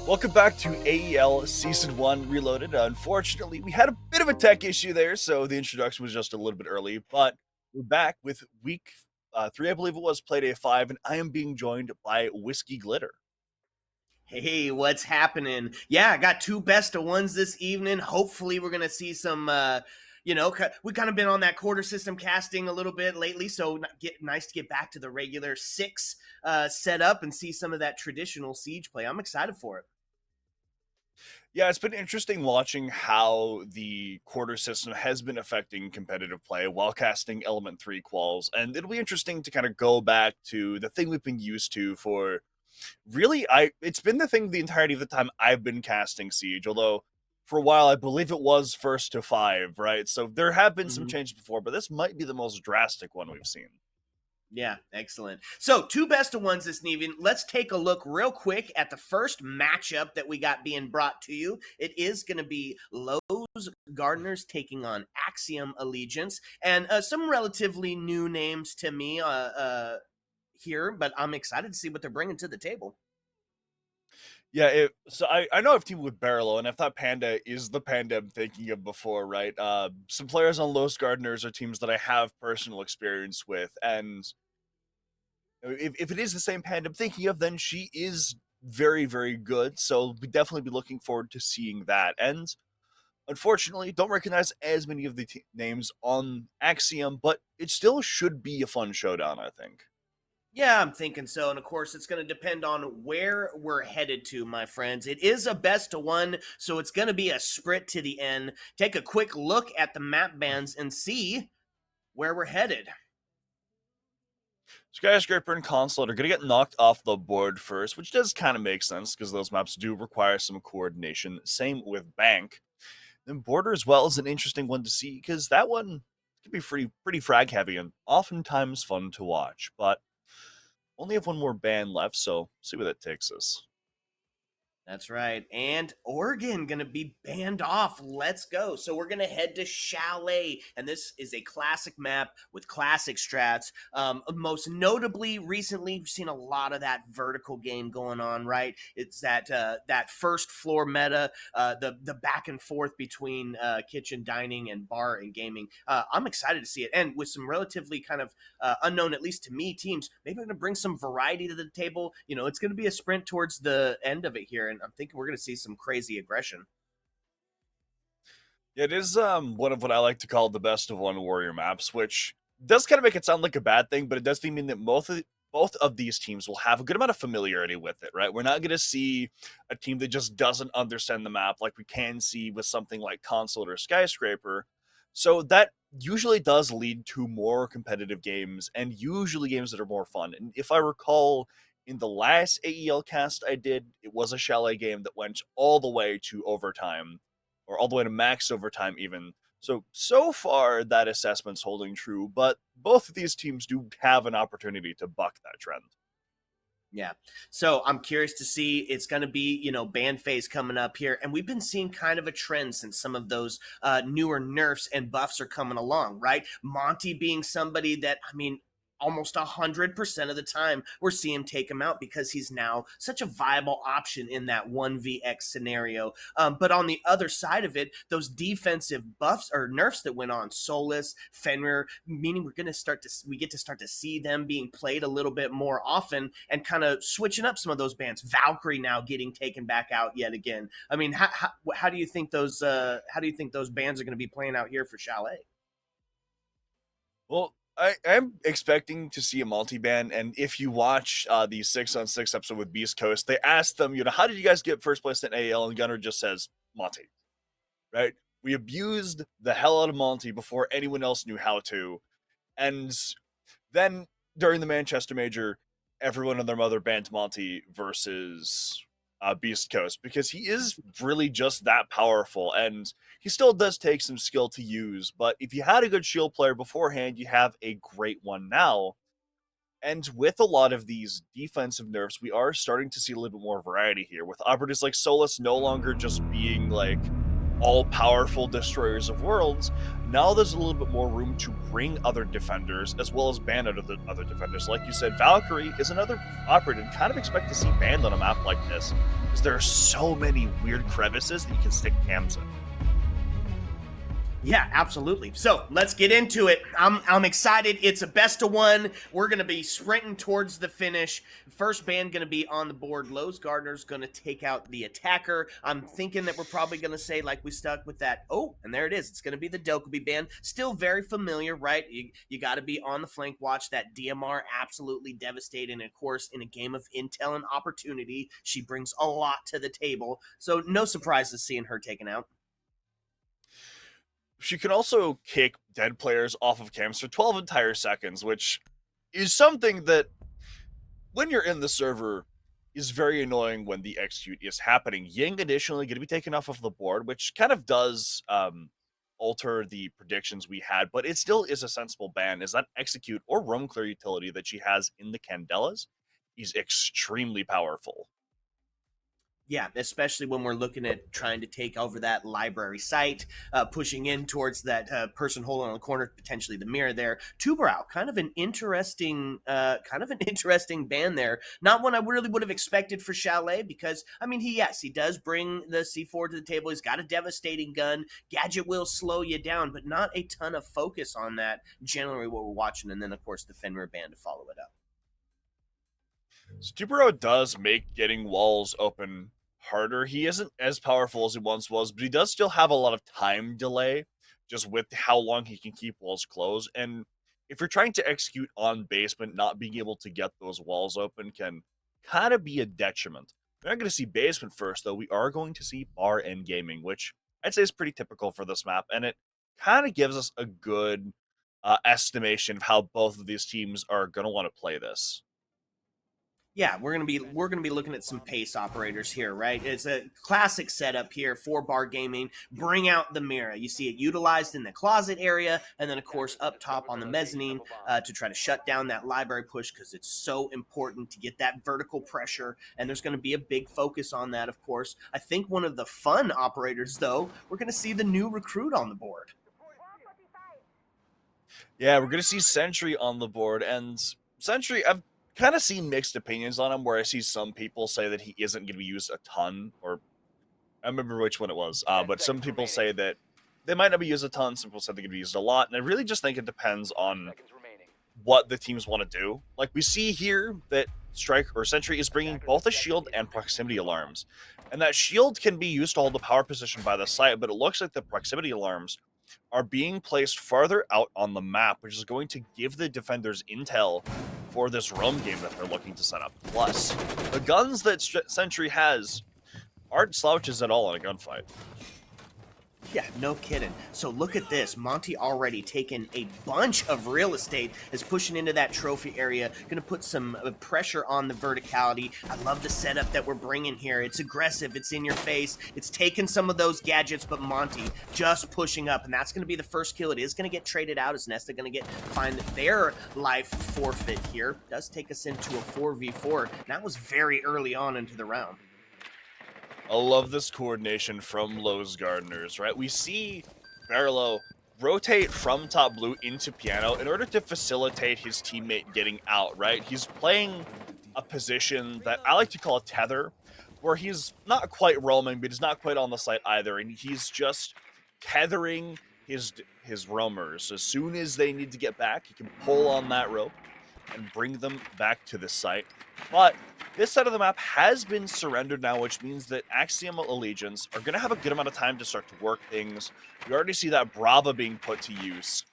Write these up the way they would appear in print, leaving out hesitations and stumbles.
Welcome back to AEL Season 1 Reloaded. Unfortunately, we had a bit of a tech issue there, so the introduction was just a little bit early, but we're back with week 3, I believe it was, Playday 5, and I am being joined by Whiskey Glitter. Hey, what's happening? Yeah, I got two best of ones this evening. Hopefully, we're gonna see some. We kind of been on that quarter system casting a little bit lately, so nice to get back to the regular six setup and see some of that traditional siege play. I'm excited for it. Yeah, it's been interesting watching how the quarter system has been affecting competitive play while casting Element 3 quals, and it'll be interesting to kind of go back to the thing we've been used to for really, it's been the thing the entirety of the time I've been casting Siege, although for a while I believe it was first to 5, right? So there have been some hmm changes before, but this might be the most drastic one we've seen. Yeah, excellent. So, two best of ones this evening. Let's take a look real quick at the first matchup that we got being brought to you. It is going to be Lowe's Gardeners taking on Axiom Allegiance, and some relatively new names to me here, but I'm excited to see what they're bringing to the table. Yeah, I know I've teamed with Barrelo, and if that Panda is the Panda I'm thinking of before, right? Some players on Los Gardeners are teams that I have personal experience with, and if it is the same Panda I'm thinking of, then she is very, very good, so we definitely be looking forward to seeing that. And unfortunately, don't recognize as many of the names on Axiom, but it still should be a fun showdown, I think. Yeah, I'm thinking so. And of course, it's going to depend on where we're headed to, my friends. It is a best of one, so it's going to be a sprint to the end. Take a quick look at the map bands and see where we're headed. Skyscraper and Consulate are going to get knocked off the board first, which does kind of make sense because those maps do require some coordination. Same with Bank. Then Border as well is an interesting one to see because that one can be pretty frag heavy and oftentimes fun to watch. But only have one more band left, so see where that takes us. That's right. And Oregon going to be banned off. Let's go. So we're going to head to Chalet. And this is a classic map with classic strats. Most notably, recently, we've seen a lot of that vertical game going on, right? It's that first floor meta, the back and forth between kitchen, dining, and bar and gaming. I'm excited to see it. And with some relatively kind of unknown, at least to me, teams, maybe we're going to bring some variety to the table. It's going to be a sprint towards the end of it here. And I'm thinking we're going to see some crazy aggression. Yeah, it is one of what I like to call the best of one warrior maps, which does kind of make it sound like a bad thing, but it does mean that both of these teams will have a good amount of familiarity with it, right? We're not going to see a team that just doesn't understand the map like we can see with something like Consulate or Skyscraper. So that usually does lead to more competitive games and usually games that are more fun. And if I recall, in the last AEL cast I did, it was a Chalet game that went all the way to overtime or all the way to max overtime even. So far that assessment's holding true, but both of these teams do have an opportunity to buck that trend. Yeah. So I'm curious to see. It's going to be, band phase coming up here. And we've been seeing kind of a trend since some of those newer nerfs and buffs are coming along, right? Monty being somebody that, I mean, almost 100% of the time we're seeing him take him out because he's now such a viable option in that 1vx scenario. But on the other side of it, those defensive buffs or nerfs that went on Solus, Fenrir, meaning we get to start to see them being played a little bit more often and kind of switching up some of those bands. Valkyrie now getting taken back out yet again. I mean, how do you think those bands are going to be playing out here for Chalet? Well, I am expecting to see a multi-ban, and if you watch the 6-on-6 episode with Beast Coast, they asked them, how did you guys get first place in AL? And Gunner just says, Monty, right? We abused the hell out of Monty before anyone else knew how to. And then during the Manchester Major, everyone and their mother banned Monty versus Beast Coast because he is really just that powerful, and he still does take some skill to use. But if you had a good shield player beforehand, you have a great one now. And with a lot of these defensive nerfs, we are starting to see a little bit more variety here. With operatives like Solus no longer just being like all-powerful destroyers of worlds, now there's a little bit more room to bring other defenders as well as ban other defenders. Like you said, Valkyrie is another operator and kind of expect to see banned on a map like this because there are so many weird crevices that you can stick cams in. Yeah, absolutely. So let's get into it. I'm excited. It's a best of one. We're gonna be sprinting towards the finish. First ban gonna be on the board. Lowe's Gardner's gonna take out the attacker. I'm thinking that we're probably gonna say like we stuck with that. Oh, and there it is. It's gonna be the Dokkaebi ban. Still very familiar, right? You got to be on the flank watch. That DMR absolutely devastating. And of course, in a game of intel and opportunity, she brings a lot to the table. So no surprises seeing her taken out. She can also kick dead players off of cams for 12 entire seconds, which is something that, when you're in the server, is very annoying when the execute is happening. Ying additionally going to be taken off of the board, which kind of does alter the predictions we had, but it still is a sensible ban, is that execute or roam clear utility that she has in the Candelas is extremely powerful. Yeah, especially when we're looking at trying to take over that library site, pushing in towards that person holding on the corner, potentially the mirror there. Tuberau, kind of an interesting band there. Not one I really would have expected for Chalet because, I mean, he does bring the C4 to the table. He's got a devastating gun. Gadget will slow you down, but not a ton of focus on that. Generally, what we're watching, and then of course the Fenrir band to follow it up. Stupero does make getting walls open harder. He isn't as powerful as he once was, but he does still have a lot of time delay just with how long he can keep walls closed. And if you're trying to execute on basement, not being able to get those walls open can kind of be a detriment. We're not going to see basement first, though. We are going to see bar and gaming, which I'd say is pretty typical for this map. And it kind of gives us a good estimation of how both of these teams are going to want to play this. Yeah, we're gonna be looking at some pace operators here, right? It's a classic setup here for bar gaming. Bring out the mirror. You see it utilized in the closet area, and then of course up top on the mezzanine to try to shut down that library push because it's so important to get that vertical pressure. And there's going to be a big focus on that, of course. I think one of the fun operators, though, we're going to see the new recruit on the board. Yeah, we're going to see Sentry on the board, and Sentry, I've kind of seen mixed opinions on him, where I see some people say that he isn't going to be used a ton, or I remember which one it was, but some people say that they might not be used a ton, some people said they're going to be used a lot, and I really just think it depends on what the teams want to do. Like, we see here that Strike or Sentry is bringing both a shield and proximity alarms, and that shield can be used to hold the power position by the site, but it looks like the proximity alarms are being placed farther out on the map, which is going to give the defenders intel for this roam game that they're looking to set up. Plus, the guns that Sentry has aren't slouches at all in a gunfight. Yeah, no kidding. So look at this. Monty already taken a bunch of real estate, is pushing into that trophy area, going to put some pressure on the verticality. I love the setup that we're bringing here. It's aggressive. It's in your face. It's taking some of those gadgets, but Monty just pushing up, and that's going to be the first kill. It is going to get traded out as Nesta going to find their life forfeit here. Does take us into a 4v4. That was very early on into the round. I love this coordination from Lowe's Gardeners, right? We see Barlow rotate from top blue into piano in order to facilitate his teammate getting out, right? He's playing a position that I like to call a tether, where he's not quite roaming, but he's not quite on the site either, and he's just tethering his roamers. As soon as they need to get back, he can pull on that rope and bring them back to the site. But this side of the map has been surrendered now, which means that Axiom Allegiance are going to have a good amount of time to start to work things. We already see that Brava being put to use.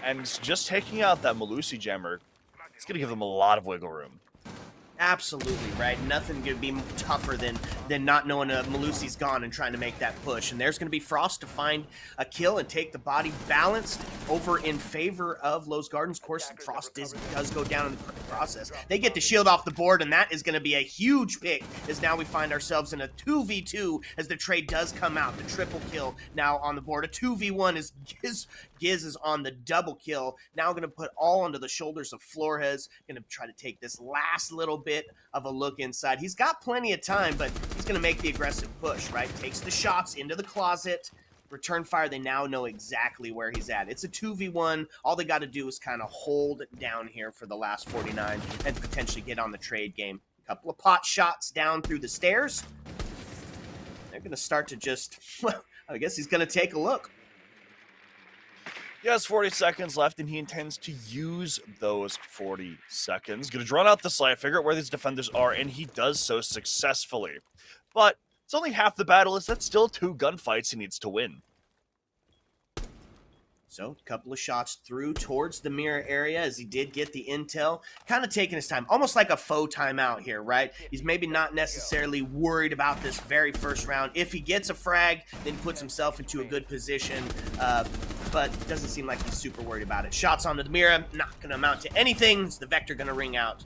And just taking out that Malusi Jammer, it's going to give them a lot of wiggle room. Absolutely, right? Nothing could be tougher than not knowing Malusi's gone and trying to make that push. And there's going to be Frost to find a kill and take the body balanced over in favor of Lowe's Gardens. Of course, Frost does go down in the process. They get the shield off the board, and that is going to be a huge pick, as now we find ourselves in a 2v2 as the trade does come out. The triple kill now on the board. A 2v1 is Giz is on the double kill. Now going to put all onto the shoulders of Flores. Going to try to take this last little bit of a look inside. He's got plenty of time, but he's going to make the aggressive push, right? Takes the shots into the closet. return fire, they now know exactly where he's at. It's a 2v1. All they got to do is kind of hold down here for the last 49 and potentially get on the trade game. A couple of pot shots down through the stairs. They're going to start to just, well, I guess he's going to take a look. He has 40 seconds left, and he intends to use those 40 seconds. Going to draw out the site, figure out where these defenders are, and he does so successfully. But it's only half the battle, as that's still 2 gunfights he needs to win. So a couple of shots through towards the mirror area as he did get the intel, kind of taking his time, almost like a faux timeout here, right? He's maybe not necessarily worried about this very first round. If he gets a frag, then he puts himself into a good position, but doesn't seem like he's super worried about it. Shots onto the mirror, not going to amount to anything. Is the Vector going to ring out?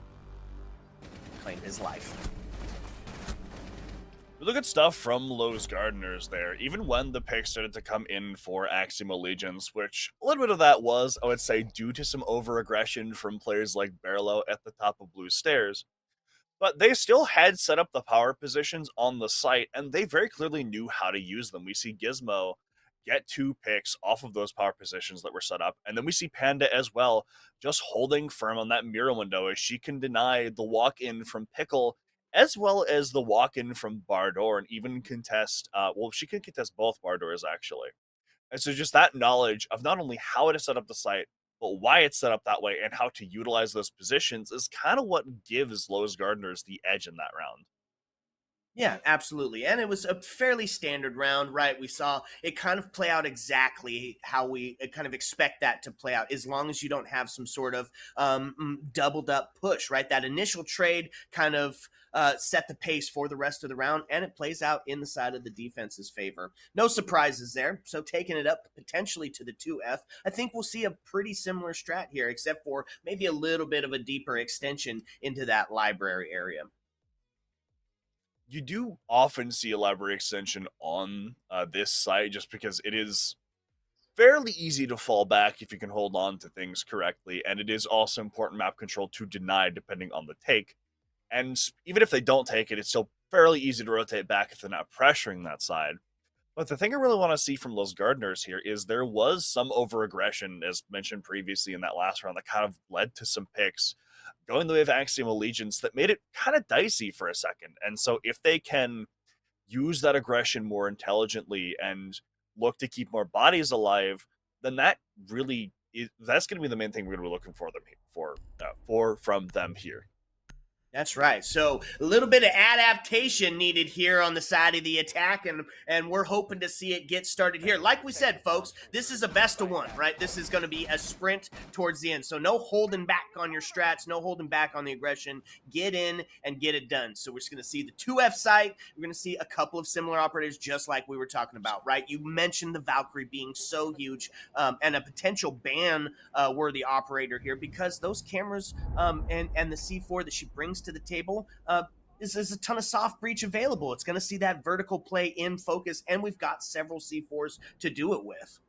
Claim his life. Really good stuff from Lowe's Gardeners there, even when the picks started to come in for Axiom Allegiance, which a little bit of that was, I would say, due to some over-aggression from players like Barlow at the top of Blue Stairs. But they still had set up the power positions on the site, and they very clearly knew how to use them. We see Gizmo get 2 picks off of those power positions that were set up, and then we see Panda as well, just holding firm on that mirror window as she can deny the walk-in from Pickle as well as the walk-in from Bardor, and even contest, she can contest both Bardors, actually. And so just that knowledge of not only how it is set up the site, but why it's set up that way and how to utilize those positions is kind of what gives Lowe's Gardeners the edge in that round. Yeah, absolutely. And it was a fairly standard round, right? We saw it kind of play out exactly how we kind of expect that to play out, as long as you don't have some sort of doubled up push, right? That initial trade kind of set the pace for the rest of the round, and it plays out in the side of the defense's favor. No surprises there. So taking it up potentially to the 2F, I think we'll see a pretty similar strat here, except for maybe a little bit of a deeper extension into that library area. You do often see a library extension on this site just because it is fairly easy to fall back if you can hold on to things correctly, and it is also important map control to deny depending on the take. And even if they don't take it, it's still fairly easy to rotate back if they're not pressuring that side. But the thing I really want to see from those Gardeners here is there was some over-aggression, as mentioned previously in that last round, that kind of led to some picks going the way of Axiom Allegiance that made it kind of dicey for a second. And so if they can use that aggression more intelligently and look to keep more bodies alive, then that really that's going to be the main thing we're going to be looking for from them here. That's right. So a little bit of adaptation needed here on the side of the attack, and we're hoping to see it get started here. Like we said, folks, this is a best of one, right? This is going to be a sprint towards the end. So no holding back on your strats, no holding back on the aggression. Get in and get it done. So we're just going to see the 2F site. We're going to see a couple of similar operators just like we were talking about, right? You mentioned the Valkyrie being so huge and a potential ban worthy operator here, because those cameras and the C4 that she brings to the table is a ton of soft breach available. It's going to see that vertical play in focus, and we've got several C4s to do it with.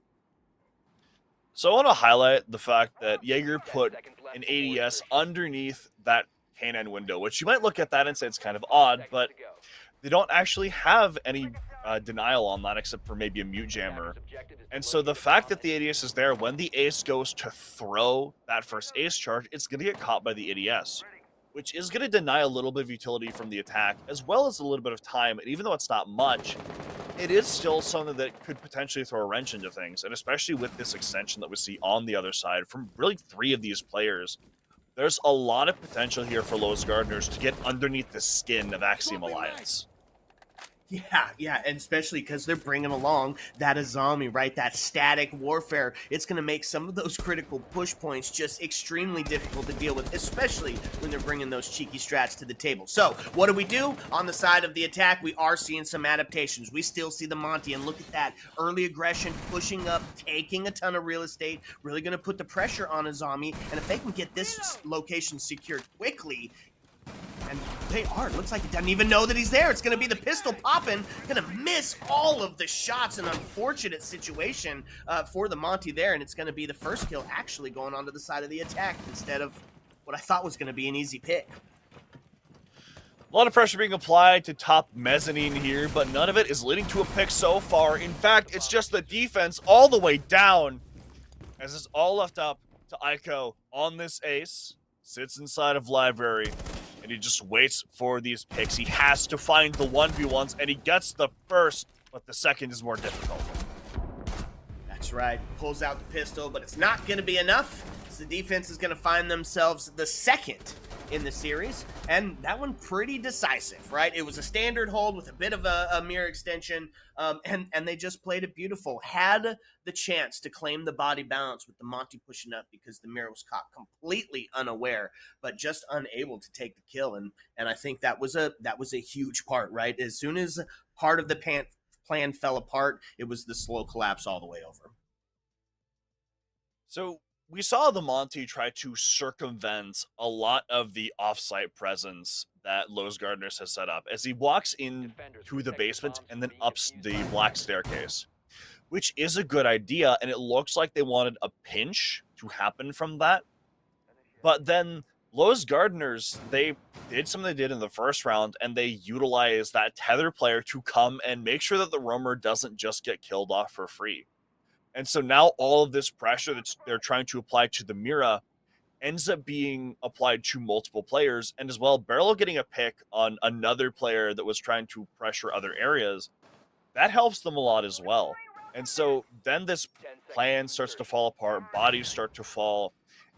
So I want to highlight the fact that Jaeger put an ADS underneath that canine window, which you might look at that and say it's kind of odd, but they don't actually have any denial on that except for maybe a mute jammer. And so the fact that the ADS is there, when the ace goes to throw that first ace charge, it's going to get caught by the ADS, which is going to deny a little bit of utility from the attack, as well as a little bit of time. And even though it's not much, it is still something that could potentially throw a wrench into things. And especially with this extension that we see on the other side from really 3 of these players, there's a lot of potential here for Lowe's Gardeners to get underneath the skin of Axiom Alliance. Yeah, and especially because they're bringing along that Azami, right? That static warfare. It's going to make some of those critical push points just extremely difficult to deal with, especially when they're bringing those cheeky strats to the table. So what do we do on the side of the attack? We are seeing some adaptations. We still see the Monty, and look at that early aggression, pushing up, taking a ton of real estate, really going to put the pressure on Azami. And if they can get this location secured quickly, and they are. It looks like he doesn't even know that he's there. It's going to be the pistol popping. Going to miss all of the shots. An unfortunate situation for the Monty there. And it's going to be the first kill actually going onto the side of the attack instead of what I thought was going to be an easy pick. A lot of pressure being applied to top mezzanine here, but none of it is leading to a pick so far. In fact, it's just the defense all the way down, as it's all left up to Aiko on this ace. Sits inside of library, and he just waits for these picks. He has to find the 1v1s, and he gets the first, but the second is more difficult. That's right. Pulls out the pistol, but it's not going to be enough. So the defense is going to find themselves the second in the series, and that one pretty decisive, right? It was a standard hold with a bit of a mirror extension, and they just played it beautiful. Had the chance to claim the body balance with the Monty pushing up because the mirror was caught completely unaware, but just unable to take the kill, and I think that was a huge part, right? As soon as part of the plan fell apart, it was the slow collapse all the way over. So we saw the Monty try to circumvent a lot of the offsite presence that Lowe's Gardeners has set up as he walks in to the basement and then ups the black staircase, which is a good idea. And it looks like they wanted a pinch to happen from that. But then Lowe's Gardeners, they did something they did in the first round, and they utilized that tether player to come and make sure that the roamer doesn't just get killed off for free. And so now all of this pressure that they're trying to apply to the Mira ends up being applied to multiple players. And as well, Barrel getting a pick on another player that was trying to pressure other areas, that helps them a lot as well. And so then this plan starts to fall apart, bodies start to fall,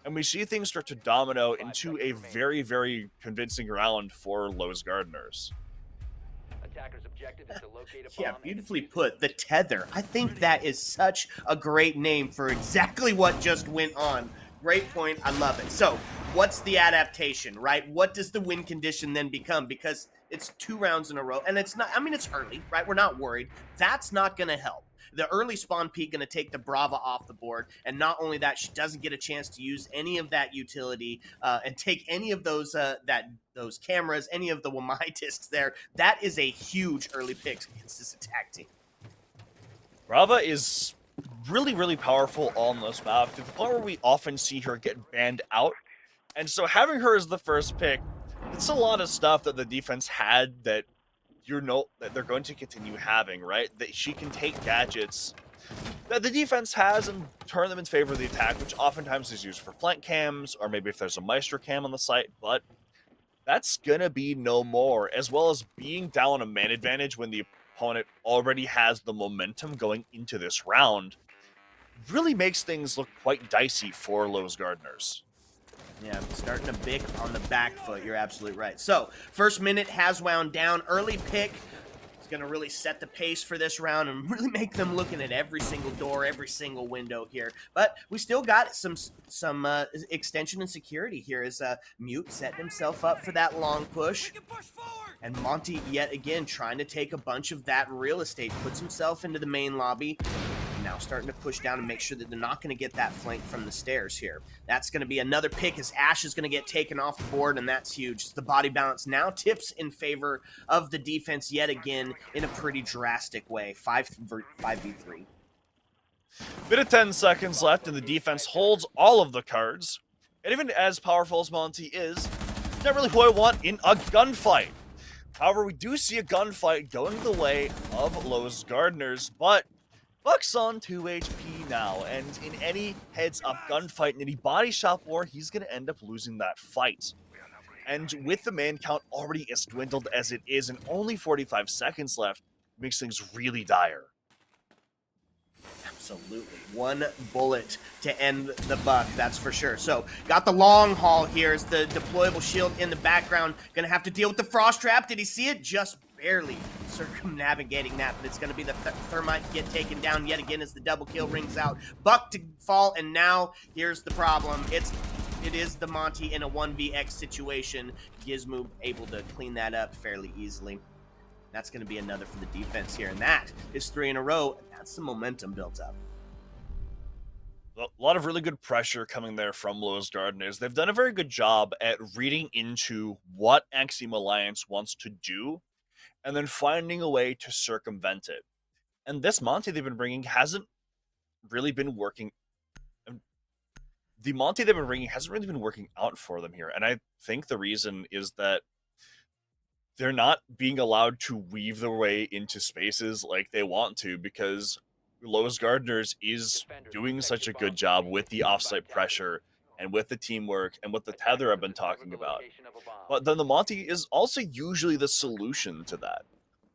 and we see things start to domino into a very, very convincing round for Lowe's Gardeners. Yeah, beautifully put. The tether. I think that is such a great name for exactly what just went on. Great point. I love it. So, what's the adaptation, right? What does the win condition then become? Because it's 2 rounds in a row, and it's not, I mean, it's early, right? We're not worried. That's not going to help. The early spawn peak going to take the Brava off the board, and not only that, she doesn't get a chance to use any of that utility and take any of those those cameras, any of the Wamai discs there. That is a huge early pick against this attack team. Brava is really, really powerful on this map to the point where we often see her get banned out. And so having her as the first pick, it's a lot of stuff that the defense had that that they're going to continue having, right? That she can take gadgets that the defense has and turn them in favor of the attack, which oftentimes is used for flank cams, or maybe if there's a Meister cam on the site, but that's gonna be no more, as well as being down a man advantage when the opponent already has the momentum going into this round really makes things look quite dicey for Lowe's Gardeners. Yeah, starting to bick on the back foot. You're absolutely right. So, first minute has wound down. Early pick is going to really set the pace for this round and really make them looking at every single door, every single window here. But we still got some extension and security here as Mute setting himself up for that long push. And Monty, yet again, trying to take a bunch of that real estate, puts himself into the main lobby. Now starting to push down and make sure that they're not going to get that flank from the stairs here. That's going to be another pick as Ash is going to get taken off the board, and that's huge. The body balance now tips in favor of the defense yet again in a pretty drastic way. 5v3. Bit of 10 seconds left, and the defense holds all of the cards. And even as powerful as Monty is, not really who I want in a gunfight. However, we do see a gunfight going the way of Lowe's Gardeners, but Buck's on 2 HP now, and in any heads-up gunfight, in any body shop war, he's going to end up losing that fight. And with the man count already as dwindled as it is, and only 45 seconds left, makes things really dire. Absolutely. One bullet to end the buck, that's for sure. So, got the long haul here as the deployable shield in the background. Gonna have to deal with the frost trap. Did he see it? Just barely circumnavigating that, but it's going to be the thermite get taken down yet again as the double kill rings out. Buck to fall, and now here's the problem. It is the Monty in a 1vx situation. Gizmo able to clean that up fairly easily. That's going to be another for the defense here, and that is 3 in a row. That's some momentum built up. A lot of really good pressure coming there from Lowe's Gardeners. They've done a very good job at reading into what Axiom Alliance wants to do and then finding a way to circumvent it. And this Monty they've been bringing hasn't really been working. The Monty they've been bringing hasn't really been working out for them here. And I think the reason is that they're not being allowed to weave their way into spaces like they want to because Lowe's Gardeners is doing such a good job with the offsite pressure and with the teamwork and with the tether I've been talking about. But then the Monty is also usually the solution to that.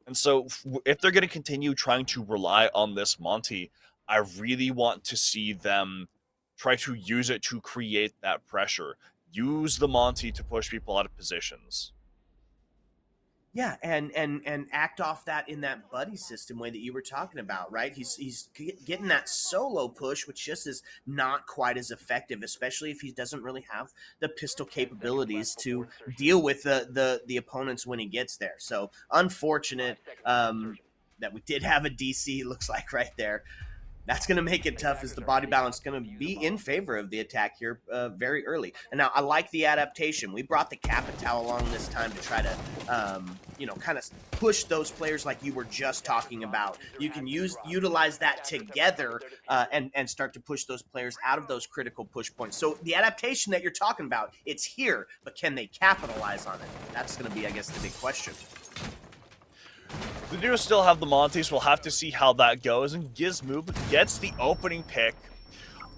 And so if they're going to continue trying to rely on this Monty, I really want to see them try to use it to create that pressure. Use the Monty to push people out of positions. Yeah, and act off that in that buddy system way that you were talking about, right? He's getting that solo push, which just is not quite as effective, especially if he doesn't really have the pistol capabilities to deal with the opponents when he gets there. So unfortunate that we did have a DC. Looks like right there. That's going to make it tough as the body balance is going to be in favor of the attack here very early. And now I like the adaptation. We brought the Capitao along this time to try to, kind of push those players like you were just talking about. You can utilize that together and start to push those players out of those critical push points. So the adaptation that you're talking about, it's here, but can they capitalize on it? That's going to be, I guess, the big question. The do still have the Montes. We'll have to see how that goes. And Gizmo gets the opening pick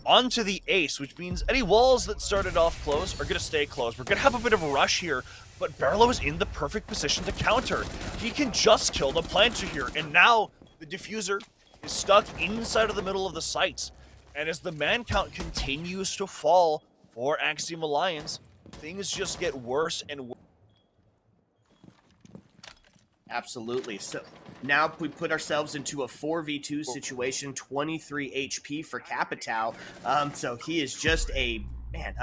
onto the ace, which means any walls that started off close are going to stay closed. We're going to have a bit of a rush here, but Barlow is in the perfect position to counter. He can just kill the planter here, and now the diffuser is stuck inside of the middle of the sites. And as the man count continues to fall for Axiom Alliance, things just get worse and worse. Absolutely. So now we put ourselves into a 4v2 situation, 23 HP for Capitao. So he is just a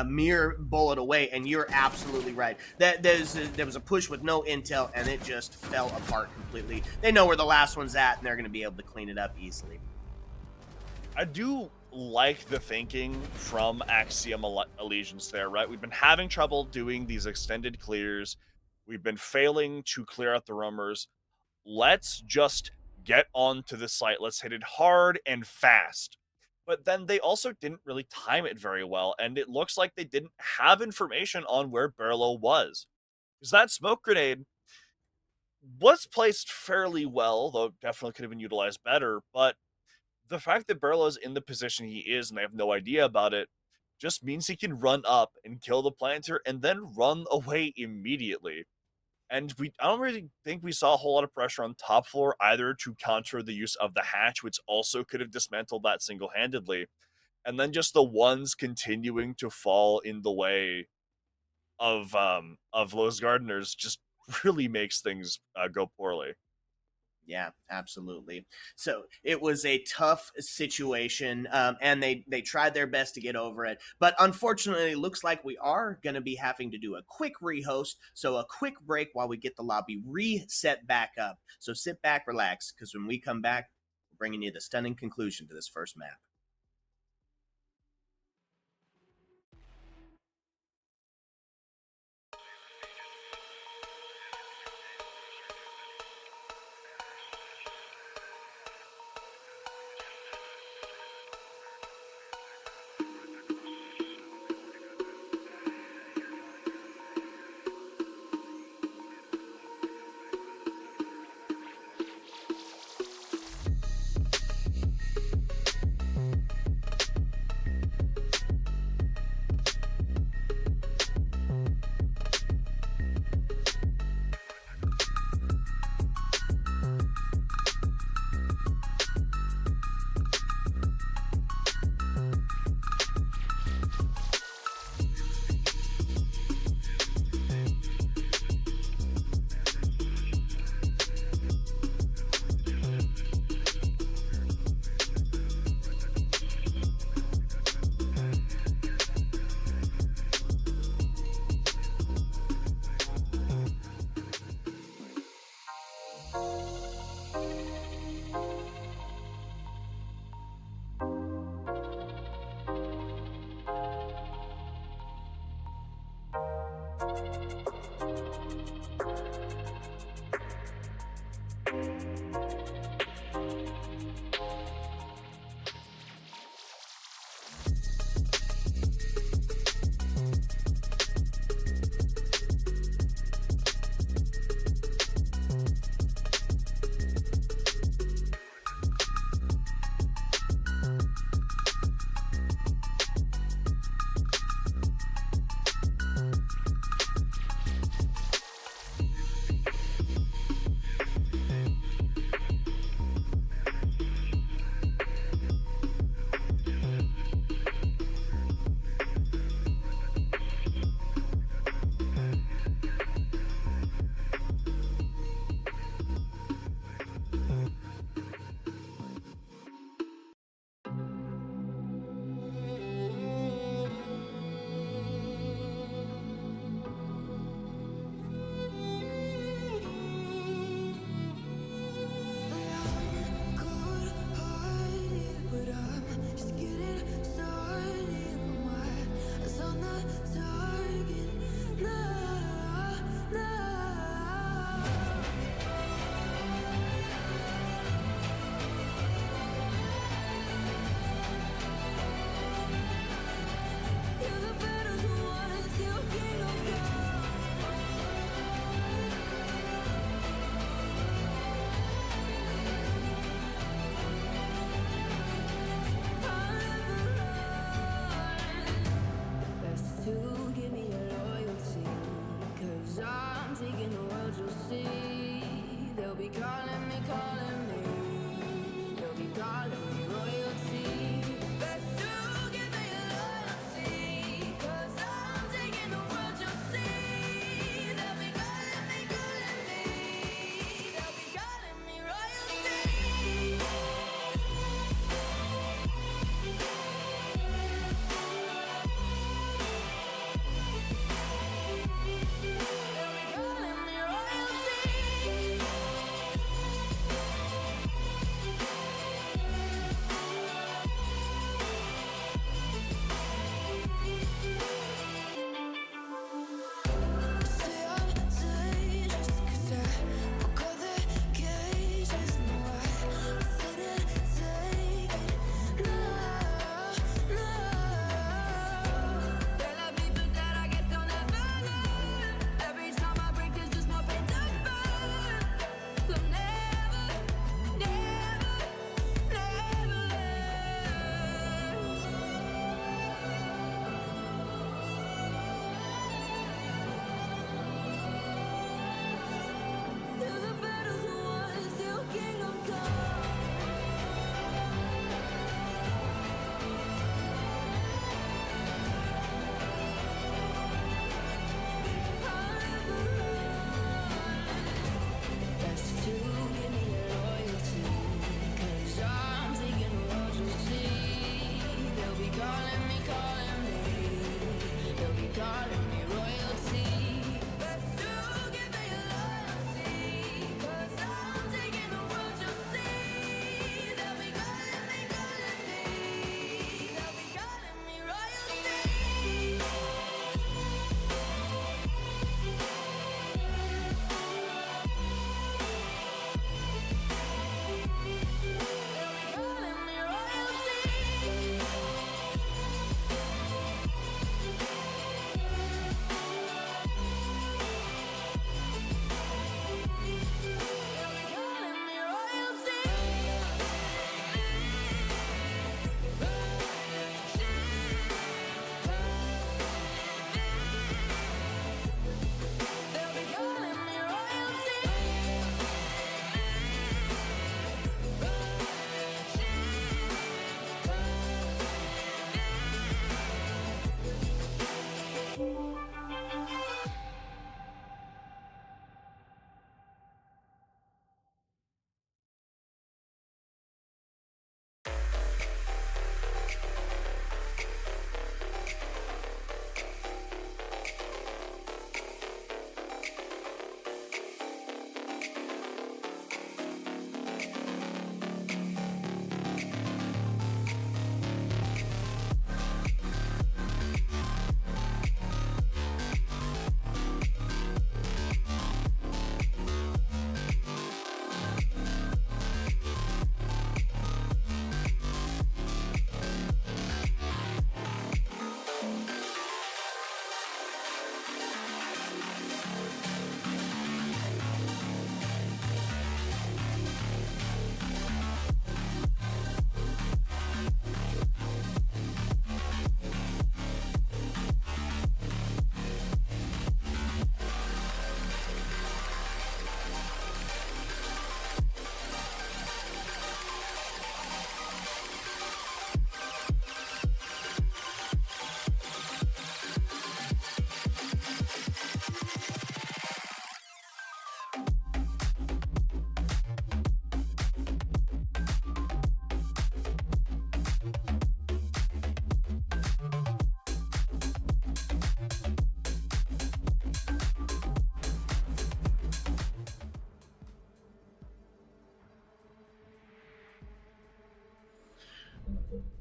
mere bullet away, and you're absolutely right. There was a push with no intel, and it just fell apart completely. They know where the last one's at, and they're going to be able to clean it up easily. I do like the thinking from Axiom Allegiance there, right? We've been having trouble doing these extended clears. We've been failing to clear out the roamers. Let's just get onto the site. Let's hit it hard and fast. But then they also didn't really time it very well, and it looks like they didn't have information on where Berlo was. Because that smoke grenade was placed fairly well, though definitely could have been utilized better, but the fact that Berlo's in the position he is and they have no idea about it just means he can run up and kill the planter and then run away immediately. And I don't really think we saw a whole lot of pressure on top floor either to counter the use of the hatch, which also could have dismantled that single-handedly. And then just the ones continuing to fall in the way of Los Gardeners just really makes things go poorly. Yeah, absolutely. So it was a tough situation, and they tried their best to get over it. But unfortunately, it looks like we are going to be having to do a quick rehost. So a quick break while we get the lobby reset back up. So sit back, relax, because when we come back, we're bringing you the stunning conclusion to this first map.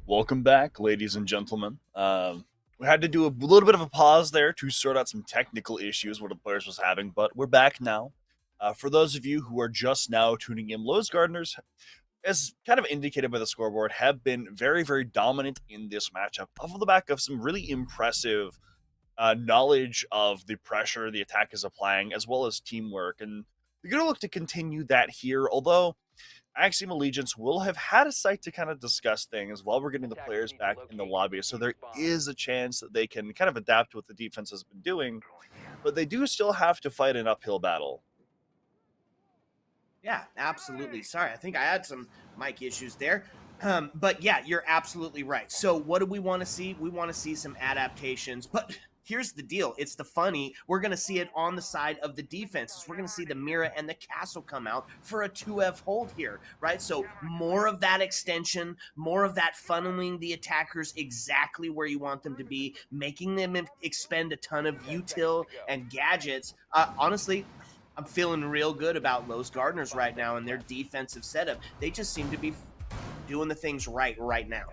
Welcome back, ladies and gentlemen. We had to do a little bit of a pause there to sort out some technical issues what the players was having, but we're back now. For those of you who are just now tuning in, Lowe's Gardeners, as kind of indicated by the scoreboard, have been very, very dominant in this matchup off the back of some really impressive knowledge of the pressure the attack is applying, as well as teamwork. And we're going to look to continue that here, although Axiom Allegiance will have had a site to kind of discuss things while we're getting the players back in the lobby. So there is a chance that they can kind of adapt to what the defense has been doing, but they do still have to fight an uphill battle. Yeah, absolutely. Sorry, I think I had some mic issues there. But yeah, you're absolutely right. So what do we want to see? We want to see some adaptations, but here's the deal. It's the funny. We're going to see it on the side of the defenses. We're going to see the Mira and the Castle come out for a 2F hold here, right? So more of that extension, more of that funneling the attackers exactly where you want them to be, making them expend a ton of util and gadgets. Honestly, I'm feeling real good about Lowe's Gardeners right now and their defensive setup. They just seem to be doing the things right now.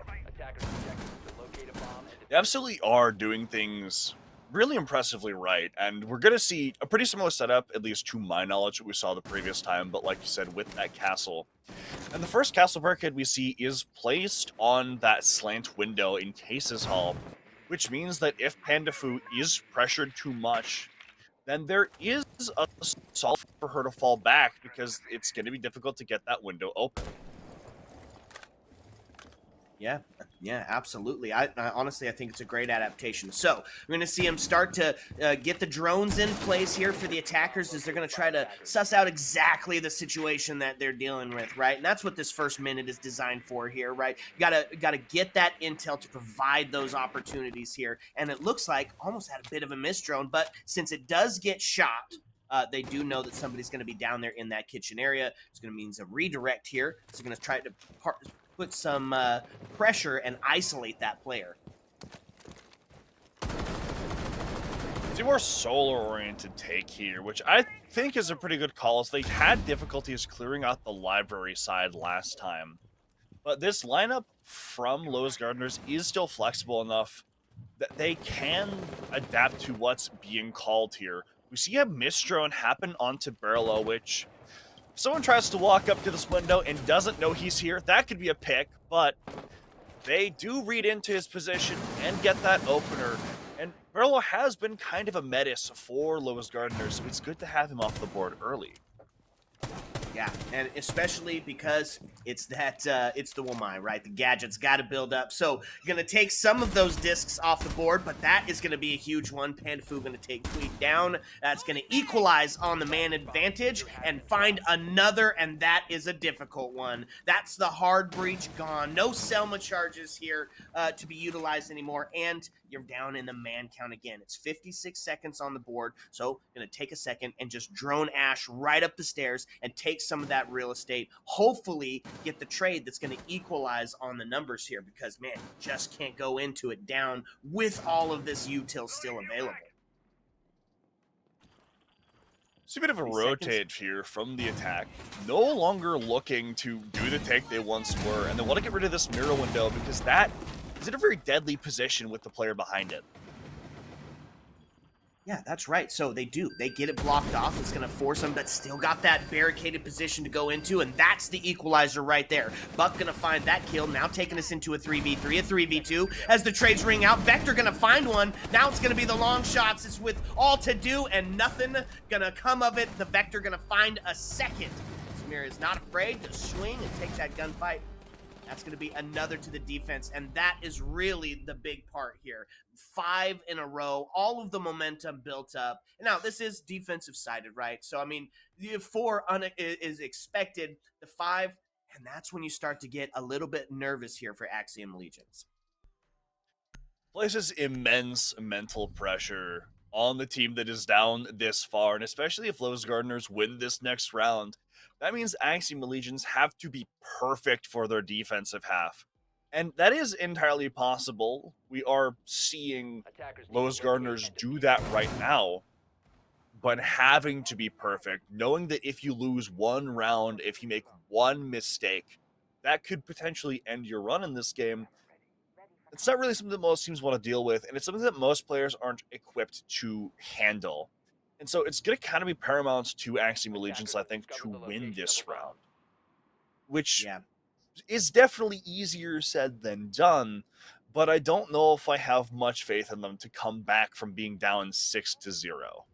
They absolutely are doing things really impressively right, and we're going to see a pretty similar setup, at least to my knowledge, that we saw the previous time, but like you said, with that castle. And the first castle barricade we see is placed on that slant window in Case's Hall, which means that if Pandafu is pressured too much, then there is a solve for her to fall back because it's going to be difficult to get that window open. Yeah, absolutely. I honestly, I think it's a great adaptation. So we're going to see him start to get the drones in place here for the attackers as they're going to try to suss out exactly the situation that they're dealing with, right? And that's what this first minute is designed for here, right? Gotta get that intel to provide those opportunities here. And it looks like almost had a bit of a miss drone, but since it does get shot, they do know that somebody's going to be down there in that kitchen area. It's going to mean a redirect here. So going to try to put some pressure and isolate that player. It's a more solar-oriented take here, which I think is a pretty good call, as they had difficulties clearing out the library side last time. But this lineup from Lowe's Gardeners is still flexible enough that they can adapt to what's being called here. We see a misdrone happen onto Barlow, which if someone tries to walk up to this window and doesn't know he's here, that could be a pick, but they do read into his position and get that opener. And Barlow has been kind of a menace for Lowe's Gardeners, so it's good to have him off the board early. Yeah, and especially because it's that it's the Womai, right? The gadget's got to build up. So you're gonna take some of those discs off the board, but that is gonna be a huge one. Pandafu gonna take Tweet down. That's gonna equalize on the man advantage and find another, and that is a difficult one. That's the hard breach gone. No Selma charges here to be utilized anymore, and you're down in the man count again. It's 56 seconds on the board, so gonna take a second and just drone Ash right up the stairs and take some of that real estate. Hopefully, get the trade that's gonna equalize on the numbers here because man, you just can't go into it down with all of this util still available. It's a bit of a rotate here from the attack. No longer looking to do the take they once were, and they want to get rid of this mirror window because that is in a very deadly position with the player behind it. Yeah, that's right. So they do. They get it blocked off. It's going to force them, but still got that barricaded position to go into, and that's the equalizer right there. Buck going to find that kill, now taking us into a 3v3, a 3v2. As the trades ring out, Vector going to find one. Now it's going to be the long shots. It's with all to do, and nothing going to come of it. The Vector going to find a second. Samir is not afraid to swing and take that gunfight. That's going to be another to the defense, and that is really the big part here. 5 in a row, all of the momentum built up. Now, this is defensive-sided, right? So, I mean, the 4 is expected, the 5, and that's when you start to get a little bit nervous here for Axiom Allegiance. Places immense mental pressure on the team that is down this far, and especially if Lowe's Gardeners win this next round, that means Axiom Allegiance have to be perfect for their defensive half. And that is entirely possible. We are seeing Lowe's Gardeners do that right now, but having to be perfect, knowing that if you lose one round, if you make one mistake, that could potentially end your run in this game. It's not really something that most teams want to deal with, and it's something that most players aren't equipped to handle. And so it's going to kind of be paramount to Axiom Allegiance, I think, to win this round, which Yeah. is definitely easier said than done. But I don't know if I have much faith in them to come back from being down 6-0.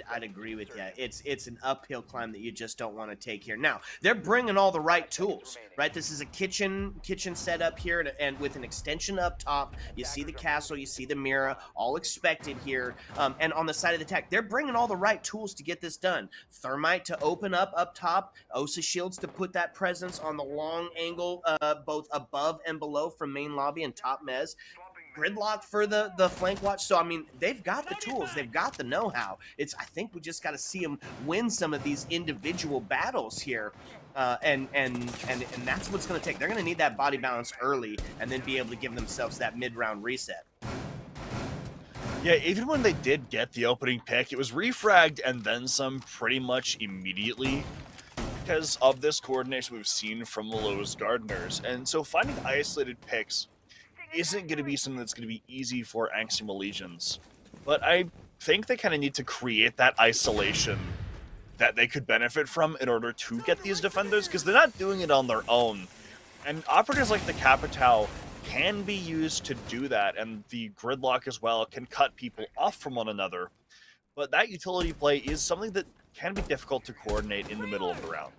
I'd agree with you. It's an uphill climb that you just don't want to take here. Now they're bringing all the right tools, right? This is a kitchen setup here, and with an extension up top. You see the castle, you see the mirror, all expected here. And on the side of the attack, they're bringing all the right tools to get this done. Thermite to open up top, Osa shields to put that presence on the long angle, both above and below from main lobby and top mez. Gridlock for the flank watch. So I mean, they've got the tools, they've got the know-how. I think we just got to see them win some of these individual battles here, and that's what's going to take. They're going to need that body balance early, and then be able to give themselves that mid-round reset. Yeah, even when they did get the opening pick, it was refragged and then some pretty much immediately because of this coordination we've seen from the Lowe's Gardeners. And so finding isolated picks isn't going to be something that's going to be easy for Axiom Allegiance. But I think they kind of need to create that isolation that they could benefit from in order to get these defenders, because they're not doing it on their own. And operatives like the Capitao can be used to do that, and the Gridlock as well can cut people off from one another. But that utility play is something that can be difficult to coordinate in the middle of the round.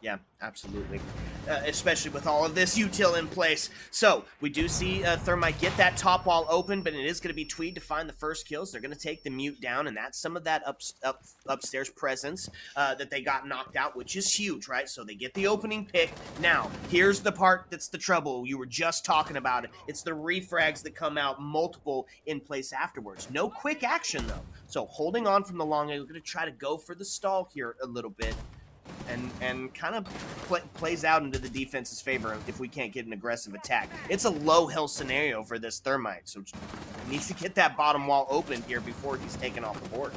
Yeah, absolutely. Especially with all of this util in place. So we do see Thermite get that top wall open, but it is going to be Tweed to find the first kills. They're going to take the mute down, and that's some of that upstairs presence that they got knocked out, which is huge, right? So they get the opening pick. Now, here's the part that's the trouble. You were just talking about it. It's the refrags that come out multiple in place afterwards. No quick action, though. So holding on from the long end, we're going to try to go for the stall here a little bit. And kind of plays out into the defense's favor if we can't get an aggressive attack. It's a low hill scenario for this Thermite, so he needs to get that bottom wall open here before he's taken off the board.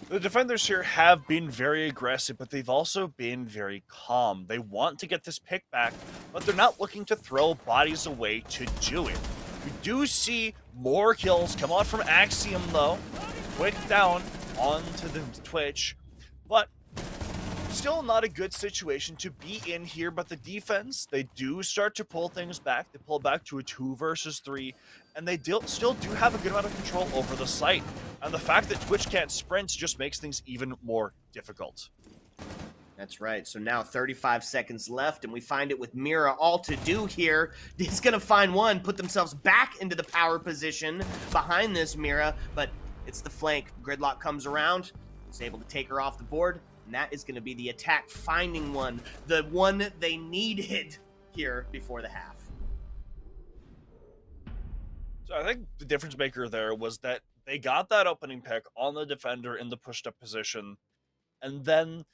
The defenders here have been very aggressive, but they've also been very calm. They want to get this pick back, but they're not looking to throw bodies away to do it. We do see more kills come out from Axiom, though. Quick down onto the Twitch. But still not a good situation to be in here, but the defense, they do start to pull things back. They pull back to a 2 versus 3, and they still do have a good amount of control over the site. And the fact that Twitch can't sprint just makes things even more difficult. That's right. So now 35 seconds left, and we find it with Mira all to do here. He's going to find one, put themselves back into the power position behind this Mira, but it's the flank. Gridlock comes around. Is able to take her off the board, and that is going to be the attack finding one, the one that they needed here before the half. So I think the difference maker there was that they got that opening pick on the defender in the pushed up position, and then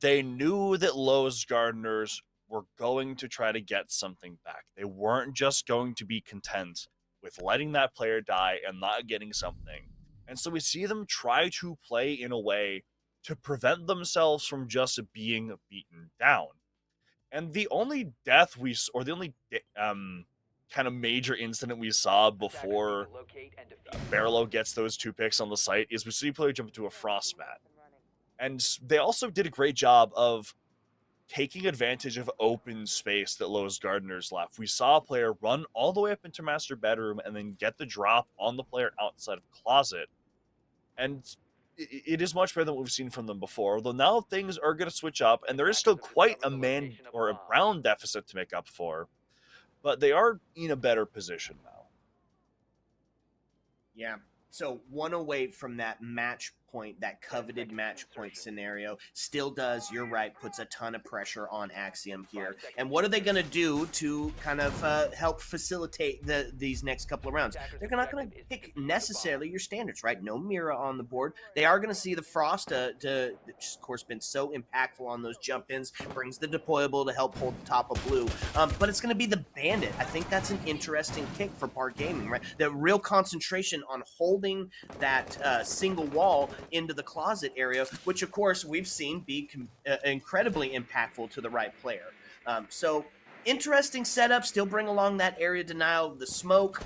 they knew that Lowe's Gardeners were going to try to get something back. They weren't just going to be content with letting that player die and not getting something. And so we see them try to play in a way to prevent themselves from just being beaten down. And the only death the only kind of major incident we saw before Barlow gets those 2 picks on the site is we see a player jump into a frost mat. And they also did a great job of taking advantage of open space that Lowe's Gardeners left. We saw a player run all the way up into master bedroom and then get the drop on the player outside of closet. And it is much better than what we've seen from them before, although now things are going to switch up, and there is still quite a man or a brown deficit to make up for, but they are in a better position now. Yeah. So 108 from that match point, that coveted match point scenario, still does, you're right, puts a ton of pressure on Axiom here. And what are they going to do to kind of help facilitate these next couple of rounds? They're not going to pick necessarily your standards, right? No Mira on the board. They are going to see the Frost, which of course been so impactful on those jump-ins, brings the deployable to help hold the top of blue. But it's going to be the Bandit. I think that's an interesting pick for Park Gaming, right? The real concentration on holding that single wall into the closet area, which of course we've seen be incredibly impactful to the right player. So interesting setup. Still bring along that area denial, the smoke.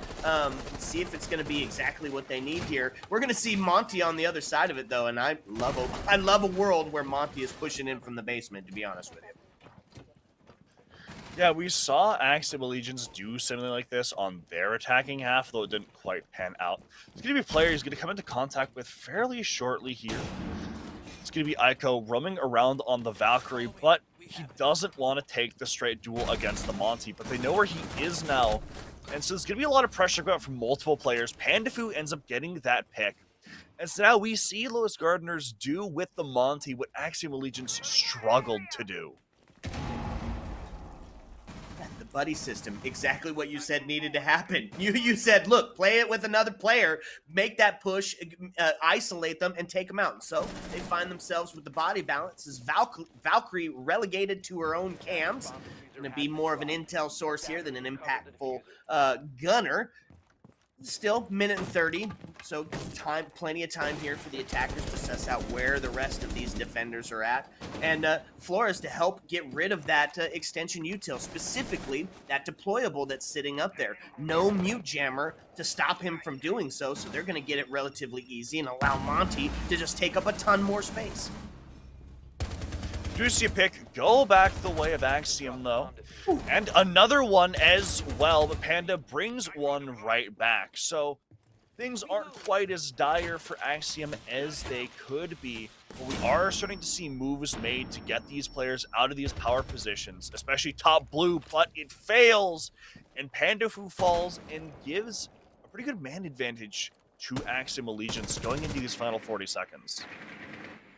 See if it's going to be exactly what they need here. We're going to see Monty on the other side of it though, and I love a world where Monty is pushing in from the basement. To be honest with you. Yeah, we saw Axiom Allegiance do something like this on their attacking half, though it didn't quite pan out. It's going to be a player he's going to come into contact with fairly shortly here. It's going to be Aiko roaming around on the Valkyrie, but he doesn't want to take the straight duel against the Monty, but they know where he is now. And so there's going to be a lot of pressure going out from multiple players. Pandafu ends up getting that pick. And so now we see Lois Gardeners do with the Monty what Axiom Allegiance struggled to do. The buddy system, exactly what you said needed to happen. You said, look, play it with another player, make that push, isolate them, and take them out. And so they find themselves with the body balance as Valkyrie relegated to her own cams. Going to be more of an intel source here than an impactful gunner. Still, minute and 30, so plenty of time here for the attackers to suss out where the rest of these defenders are at. And Flores to help get rid of that extension util, specifically that deployable that's sitting up there. No mute jammer to stop him from doing so, so they're going to get it relatively easy and allow Monty to just take up a ton more space. Do see a pick go back the way of Axiom, though. And another one as well, but Panda brings one right back. So things aren't quite as dire for Axiom as they could be. But we are starting to see moves made to get these players out of these power positions, especially top blue, but it fails. And Pandafu falls and gives a pretty good man advantage to Axiom Allegiance going into these final 40 seconds.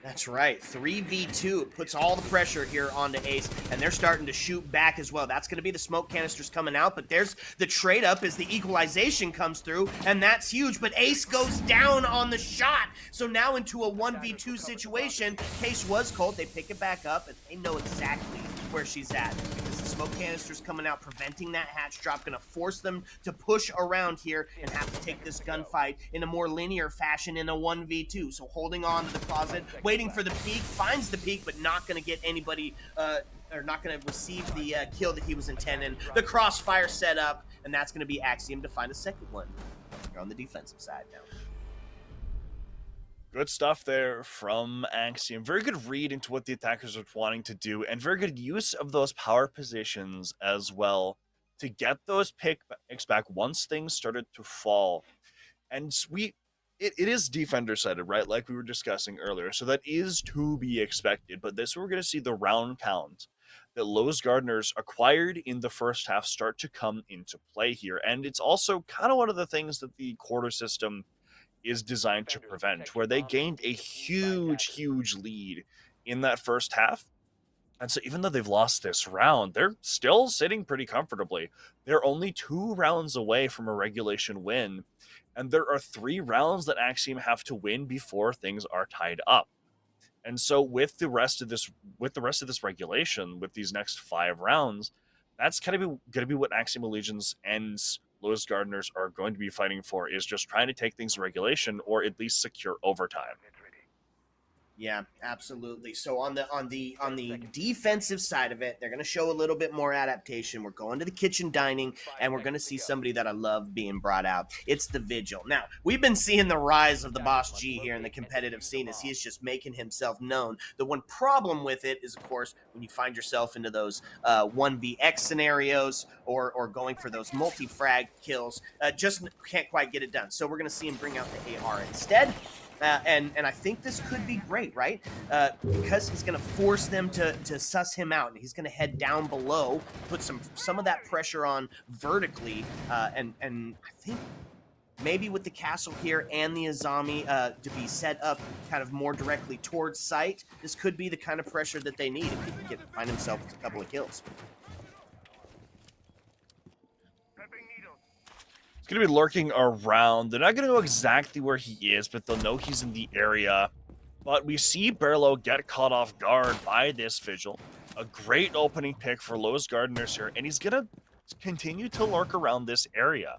That's right, 3v2. It puts all the pressure here onto Ace, and they're starting to shoot back as well. That's going to be the smoke canisters coming out, but there's the trade-up as the equalization comes through, and that's huge. But Ace goes down on the shot, so now into a 1v2 situation. Case was cold. They pick it back up, and they know exactly where she's at because the smoke canisters coming out, preventing that hatch drop, going to force them to push around here and have to take this gunfight in a more linear fashion in a 1v2. So holding on to the closet, waiting for the peak, finds the peak, but not going to get anybody, or not going to receive the kill that he was intending. The crossfire set up, and that's going to be Axiom to find a second one. They're on the defensive side now. Good stuff there from Axiom. Very good read into what the attackers are wanting to do, and very good use of those power positions as well to get those picks back once things started to fall. And it is defender-sided, right? Like we were discussing earlier. So that is to be expected. But this we're going to see the round count that Lowe's Gardeners acquired in the first half start to come into play here. And it's also kind of one of the things that the quarter system is designed to prevent, where they gained a huge lead in that first half. And so even though they've lost this round, they're still sitting pretty comfortably. They're only 2 rounds away from a regulation win. And there are 3 rounds that Axiom have to win before things are tied up. And so with the rest of this regulation, with these next 5 rounds, that's kind of going to be what Axiom Allegiance and Lowe's Gardeners are going to be fighting for, is just trying to take things to regulation or at least secure overtime. Yeah, absolutely. So on the defensive side of it, they're going to show a little bit more adaptation. We're going to the kitchen dining, and we're going to see somebody that I love being brought out. It's the Vigil. Now, we've been seeing the rise of the Boss G here in the competitive scene as he's just making himself known. The one problem with it is, of course, when you find yourself into those 1vx scenarios or going for those multi-frag kills, just can't quite get it done. So we're going to see him bring out the AR instead. And I think this could be great, right? Because he's going to force them to suss him out, and he's going to head down below, put some of that pressure on vertically, and I think maybe with the castle here and the Azami to be set up kind of more directly towards site, this could be the kind of pressure that they need if he can find himself with a couple of kills. Going to be lurking around. They're not going to know exactly where he is, but they'll know he's in the area. But we see Berlo get caught off guard by this Vigil. A great opening pick for Lowe's Gardeners here, and he's going to continue to lurk around this area.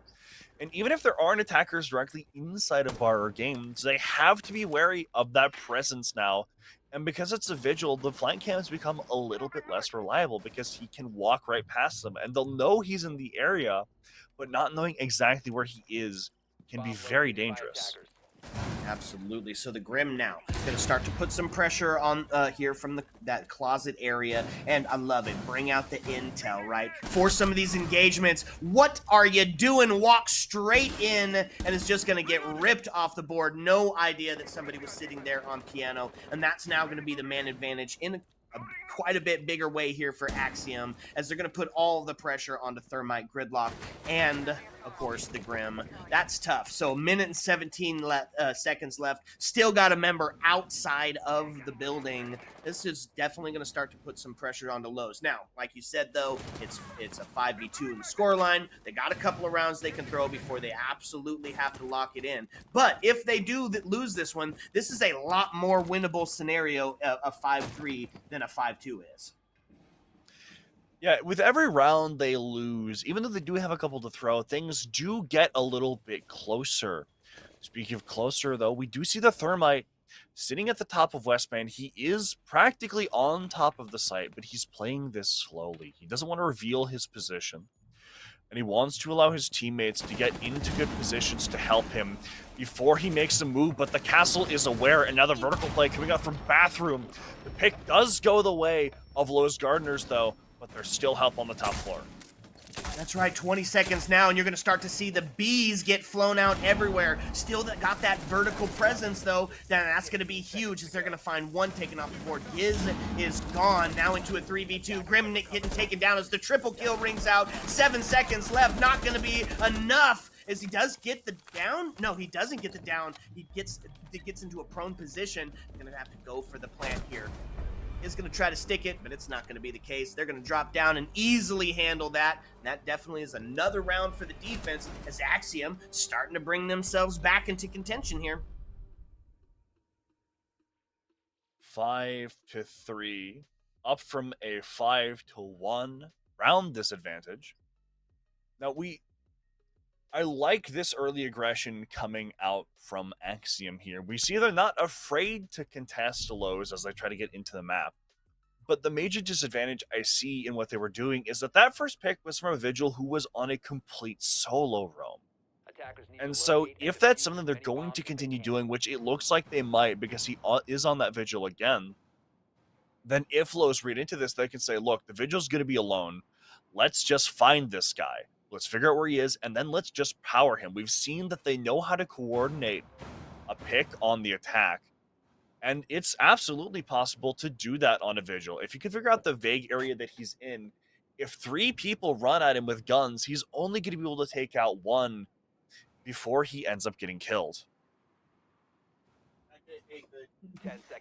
And even if there aren't attackers directly inside of bar or games, they have to be wary of that presence now. And because it's a vigil, the flank cams become a little bit less reliable because he can walk right past them. And they'll know he's in the area, but not knowing exactly where he is can be very dangerous. Absolutely. So the Grim now going to start to put some pressure on here from that closet area, and I love it. Bring out the intel, right? For some of these engagements, what are you doing? Walk straight in, and it's just going to get ripped off the board. No idea that somebody was sitting there on piano, and that's now going to be the man advantage in quite a bit bigger way here for Axiom, as they're going to put all the pressure onto Thermite, Gridlock, and of course the Grim. That's tough. So a minute and 17 seconds left. Still got a member outside of the building. This is definitely going to start to put some pressure onto Lowe's. Now, like you said, though, it's a 5v2 in the scoreline. They got a couple of rounds they can throw before they absolutely have to lock it in. But if they do lose this one, this is a lot more winnable scenario of 5-3 than a 5-2 is. Yeah, with every round they lose, even though they do have a couple to throw, things do get a little bit closer. Speaking of closer, though, we do see the Thermite sitting at the top of Westman. He is practically on top of the site, but he's playing this slowly. He doesn't want to reveal his position, and he wants to allow his teammates to get into good positions to help him before he makes a move, but the castle is aware. Another vertical play coming out from Bathroom. The pick does go the way of Lowe's Gardeners, though, but there's still help on the top floor. That's right, 20 seconds now, and you're going to start to see the bees get flown out everywhere. Still got that vertical presence, though. That's going to be huge, as they're going to find one taken off the board. His is gone, now into a 3v2. Grimnick getting taken down as the triple kill rings out. 7 seconds left, not going to be enough. As he does get the down? No, he doesn't get the down. He gets into a prone position. Going to have to go for the plant here. Is going to try to stick it, but it's not going to be the case. They're going to drop down and easily handle that. And that definitely is another round for the defense, as Axiom starting to bring themselves back into contention here. 5-3, up from a 5-1 round disadvantage. Now I like this early aggression coming out from Axiom here. We see they're not afraid to contest lows as they try to get into the map. But the major disadvantage I see in what they were doing is that first pick was from a Vigil who was on a complete solo roam. And so if that's something they're going to continue doing, which it looks like they might because he is on that Vigil again, then if lows read into this, they can say, look, the Vigil's going to be alone. Let's just find this guy. Let's figure out where he is, and then let's just power him. We've seen that they know how to coordinate a pick on the attack, and it's absolutely possible to do that on a Vigil. If you can figure out the vague area that he's in, if 3 people run at him with guns, he's only going to be able to take out 1 before he ends up getting killed.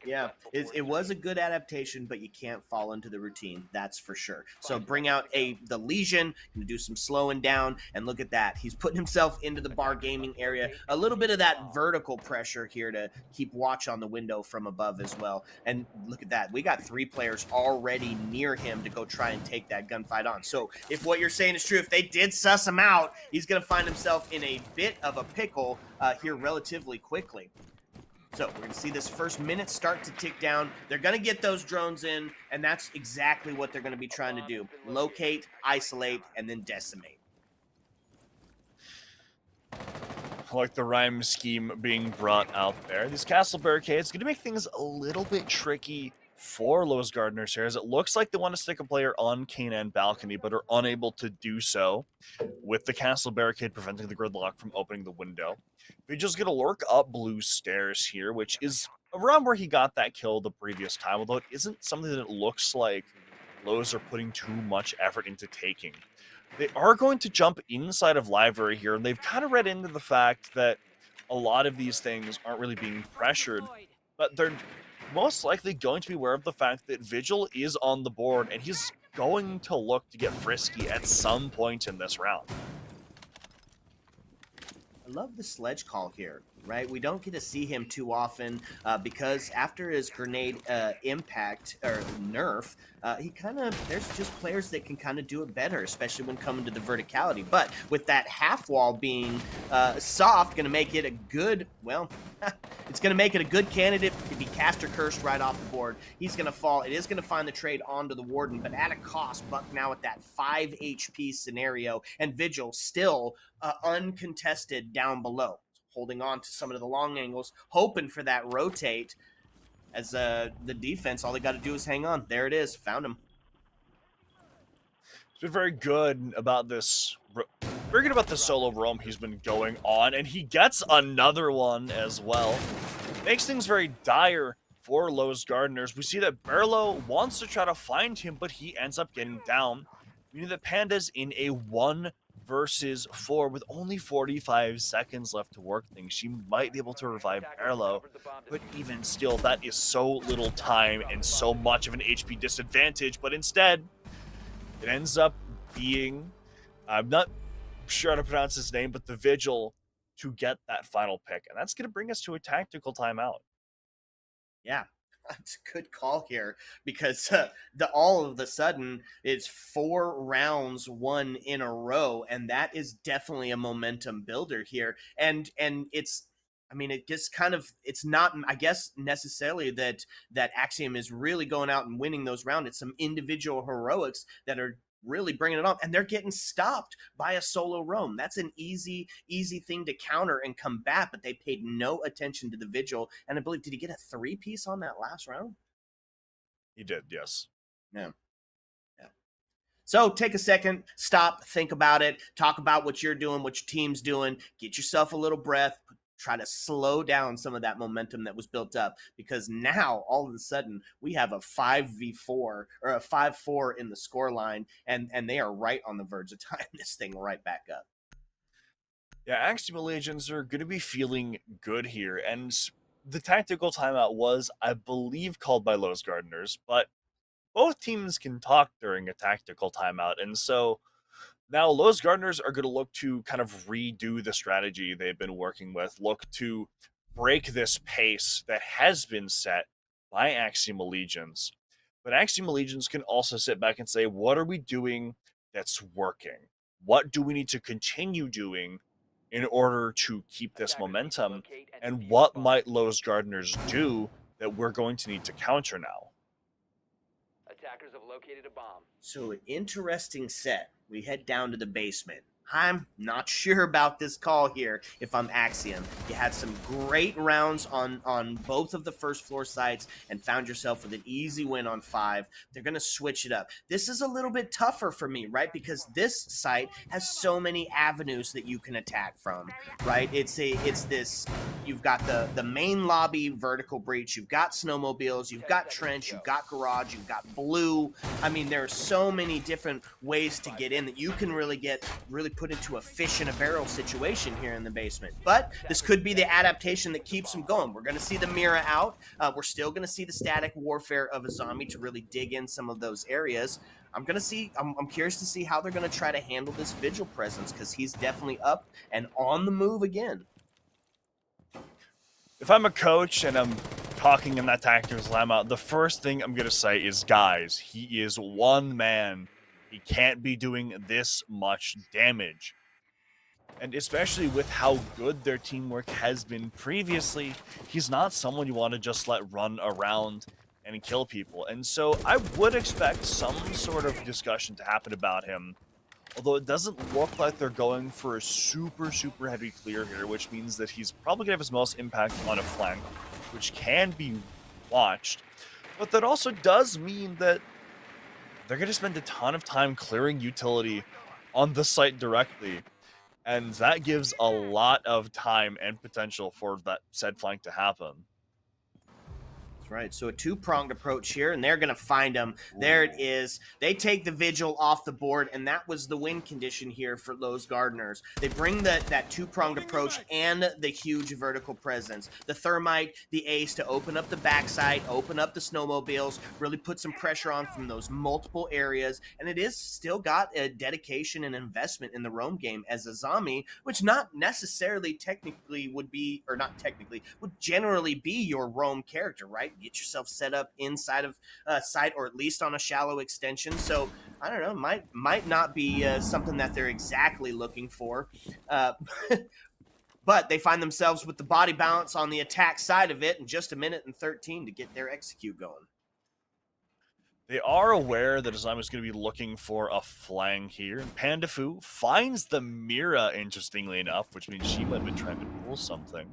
Yeah, it was a good adaptation, but you can't fall into the routine, that's for sure. So bring out the Legion, gonna do some slowing down, and look at that. He's putting himself into the bar gaming area. A little bit of that vertical pressure here to keep watch on the window from above as well. And look at that. We got 3 players already near him to go try and take that gunfight on. So if what you're saying is true, if they did suss him out, he's gonna find himself in a bit of a pickle here relatively quickly. So we're going to see this first minute start to tick down. They're going to get those drones in, and that's exactly what they're going to be trying to do. Locate, isolate, and then decimate. I like the rhyme scheme being brought out there. These castle barricades going to make things a little bit tricky for Lowe's Gardeners here, as it looks like they want to stick a player on Canaan balcony, but are unable to do so, with the castle barricade preventing the gridlock from opening the window. Vigil's going to lurk up blue stairs here, which is around where he got that kill the previous time, although it isn't something that it looks like Lowe's are putting too much effort into taking. They are going to jump inside of library here, and they've kind of read into the fact that a lot of these things aren't really being pressured, but they're most likely going to be aware of the fact that Vigil is on the board, and he's going to look to get frisky at some point in this round. I love the sledge call here. right? We don't get to see him too often because after his grenade impact or nerf, he kind of there's just players that can kind of do it better, especially when coming to the verticality. But with that half wall being soft, going to make it a good it's going to make it a good candidate to be caster cursed right off the board. He's going to fall. It is going to find the trade onto the Warden, but at a cost. Buck now at that 5 HP scenario, and Vigil still uncontested down below, holding on to some of the long angles, hoping for that rotate. As the defense, all they got to do is hang on. There it is. Found him. He's been very good about this. Very good about the solo roam he's been going on, and he gets another one as well. Makes things very dire for Lowe's Gardeners. We see that Berlo wants to try to find him, but he ends up getting down. Meaning that Panda's in a 1 versus 4 with only 45 seconds left to work things. She might be able to revive Berlo, but even still, that is so little time and so much of an HP disadvantage. But instead, it ends up being, I'm not sure how to pronounce his name, but the Vigil to get that final pick. And that's going to bring us to a tactical timeout. Yeah, that's a good call here because all of the sudden it's 4 rounds won in a row, and that is definitely a momentum builder here. And it's, I mean, it just kind of, it's not, I guess, necessarily that Axiom is really going out and winning those rounds. It's some individual heroics that are really bringing it on, and they're getting stopped by a solo roam. That's an easy thing to counter and combat, but they paid no attention to the Vigil. And I believe, did he get a 3-piece on that last round? He did, yes. Yeah. So take a second, stop, think about it, talk about what you're doing, what your team's doing, get yourself a little breath, try to slow down some of that momentum that was built up, because now all of a sudden we have a 5v4 or a 5-4 in the score line, and they are right on the verge of tying this thing right back up. Yeah, Axiom Legions are going to be feeling good here, and the tactical timeout was, I believe, called by Lowe's Gardeners, but both teams can talk during a tactical timeout, and so now Lowe's Gardeners are going to look to kind of redo the strategy they've been working with, look to break this pace that has been set by Axiom Allegiance. But Axiom Allegiance can also sit back and say, what are we doing that's working? What do we need to continue doing in order to keep this momentum? And what might Lowe's Gardeners do that we're going to need to counter now? Attackers have located a bomb. So, interesting set. We head down to the basement. I'm not sure about this call here if I'm Axiom. You had some great rounds on both of the first floor sites and found yourself with an easy win on 5. They're going to switch it up. This is a little bit tougher for me, right? Because this site has so many avenues that you can attack from, right? It's this, you've got the main lobby vertical breach, you've got snowmobiles, you've got trench, you've got garage, you've got blue. I mean, there are so many different ways to get in that you can really put into a fish in a barrel situation here in the basement. But this could be the adaptation that keeps them going. We're going to see the Mira out. We're still going to see the static warfare of a zombie to really dig in some of those areas. I'm curious to see how they're going to try to handle this Vigil presence, because he's definitely up and on the move again. If I'm a coach and I'm talking in that tactical timeout, the first thing I'm going to say is, guys, he is one man. He can't be doing this much damage. And especially with how good their teamwork has been previously, he's not someone you want to just let run around and kill people. And so I would expect some sort of discussion to happen about him. Although it doesn't look like they're going for a super heavy clear here, which means that he's probably going to have his most impact on a flank, which can be watched. But that also does mean that they're going to spend a ton of time clearing utility on the site directly. And that gives a lot of time and potential for that said flank to happen. Right, so a two-pronged approach here, and they're going to find him. There it is. They take the Vigil off the board, and that was the win condition here for those Gardeners. They bring that two-pronged approach and the huge vertical presence. The Thermite, the Ace to open up the backside, open up the snowmobiles, really put some pressure on from those multiple areas, and it is still got a dedication and investment in the roam game as a zombie, which not necessarily technically would be, or not technically, would generally be your roam character, right? Get yourself set up inside of site, or at least on a shallow extension. So I don't know, might not be something that they're exactly looking for, but they find themselves with the body balance on the attack side of it in just a minute and 13 to get their execute going. They are aware that Azam is going to be looking for a flang here. Pandafu finds the Mira, interestingly enough, which means she might have been trying to pull something.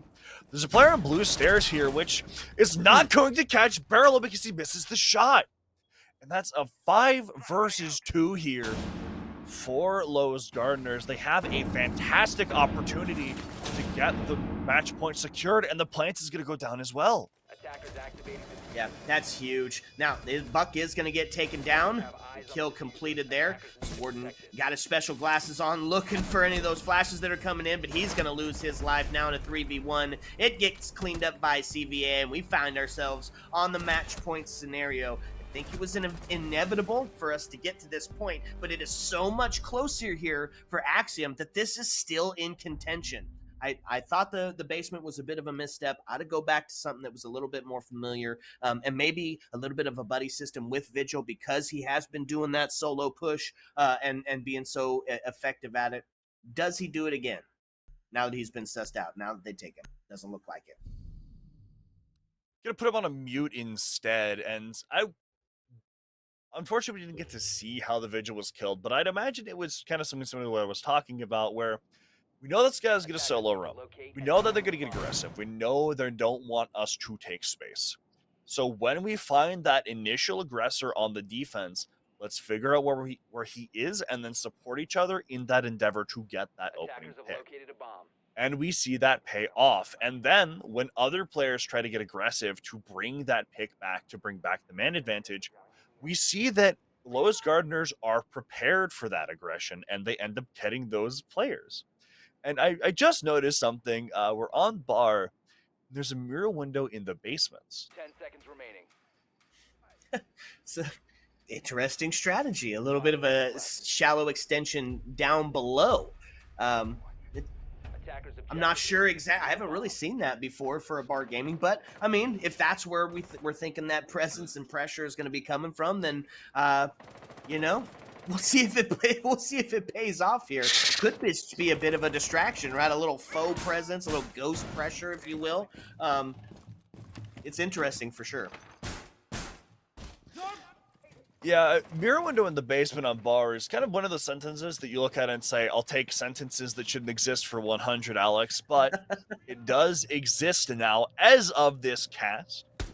There's a player on blue stairs here, which is not going to catch Barrel because he misses the shot. And that's a 5 versus 2 here for Lowe's Gardeners. They have a fantastic opportunity to get the match point secured, and the plant is going to go down as well. Attackers activating the Yeah, that's huge. Now, Buck is going to get taken down. The kill completed there. Warden got his special glasses on, looking for any of those flashes that are coming in, but he's going to lose his life now in a 3v1. It gets cleaned up by CVA, and we find ourselves on the match point scenario. I think it was inevitable for us to get to this point, but it is so much closer here for Axiom that this is still in contention. I thought the basement was a bit of a misstep. I'd go back to something that was a little bit more familiar, and maybe a little bit of a buddy system with Vigil, because he has been doing that solo push and being so effective at it. Does he do it again now that he's been sussed out? Now that they take him, doesn't look like it. Gonna put him on a mute instead, and unfortunately, we didn't get to see how the Vigil was killed, but I'd imagine it was kind of something similar to what I was talking about, where we know this guy's going to solo roam. We know that they're going to get aggressive. We know they don't want us to take space. So when we find that initial aggressor on the defense, let's figure out where he is and then support each other in that endeavor to get that opening pick. And we see that pay off. And then when other players try to get aggressive to bring that pick back, to bring back the man advantage, we see that Lowe's Gardeners are prepared for that aggression, and they end up getting those players. And I just noticed something. We're on bar. There's a mirror window in the basements. 10 seconds remaining. It's an interesting strategy. A little bit of a shallow extension down below. I'm not sure exactly. I haven't really seen that before for a bar gaming, but I mean, if that's where we're thinking that presence and pressure is going to be coming from, then you know, we'll see if it pays off here. Could this be a bit of a distraction, right? A little faux presence, a little ghost pressure, if you will. It's interesting for sure. Yeah, mirror window in the basement on bar is kind of one of the sentences that you look at and say, I'll take sentences that shouldn't exist for 100, Alex, but it does exist now as of this cast. You're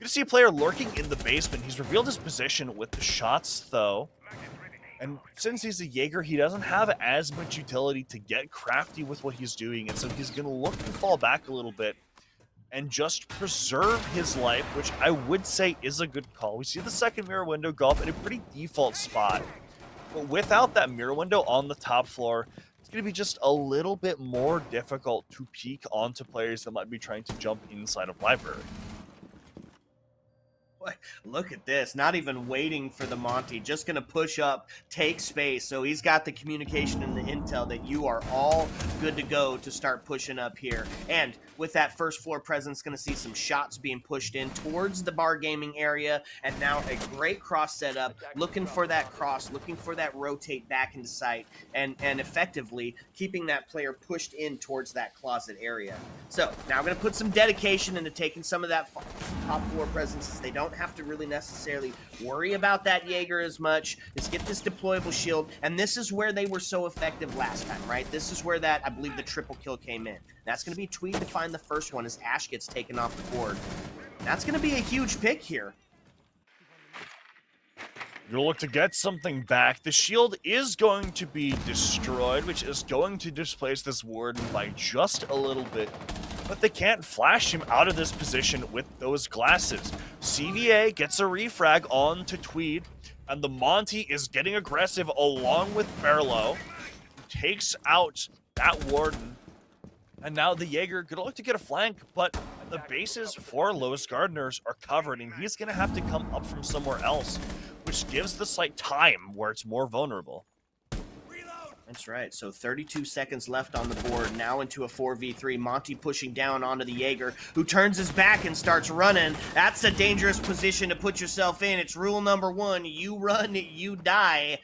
going to see a player lurking in the basement. He's revealed his position with the shots, though. And since he's a Jaeger, he doesn't have as much utility to get crafty with what he's doing, and so he's going to look to fall back a little bit and just preserve his life, which I would say is a good call. We see the second mirror window go up in a pretty default spot, but without that mirror window on the top floor, it's going to be just a little bit more difficult to peek onto players that might be trying to jump inside of library. Look at this, not even waiting for the Monty, just going to push up, take space. So he's got the communication and the intel that you are all good to go to start pushing up here. And with that first floor presence, going to see some shots being pushed in towards the bar gaming area. And now a great cross setup, looking for that cross, looking for that rotate back into sight, and effectively keeping that player pushed in towards that closet area. So now I'm going to put some dedication into taking some of that top floor presence. They don't have to really necessarily worry about that Jaeger as much. Just get this deployable shield, and this is where they were so effective last time, right? This is where that, I believe, the triple kill came in. That's going to be Tweed to find the first one as Ash gets taken off the board. That's going to be a huge pick here. You'll look to get something back. The shield is going to be destroyed, which is going to displace this warden by just a little bit. but they can't flash him out of this position with those glasses. CVA gets a refrag on to Tweed, and the Monty is getting aggressive along with Berlo, who takes out that Warden. And now the Jaeger gonna look to get a flank, but the bases for Lois Gardeners are covered, and he's gonna have to come up from somewhere else, which gives the site time where it's more vulnerable. That's right. So 32 seconds left on the board. Now into a 4v3. Monty pushing down onto the Jaeger, who turns his back and starts running. That's a dangerous position to put yourself in. It's rule number one. You run, you die.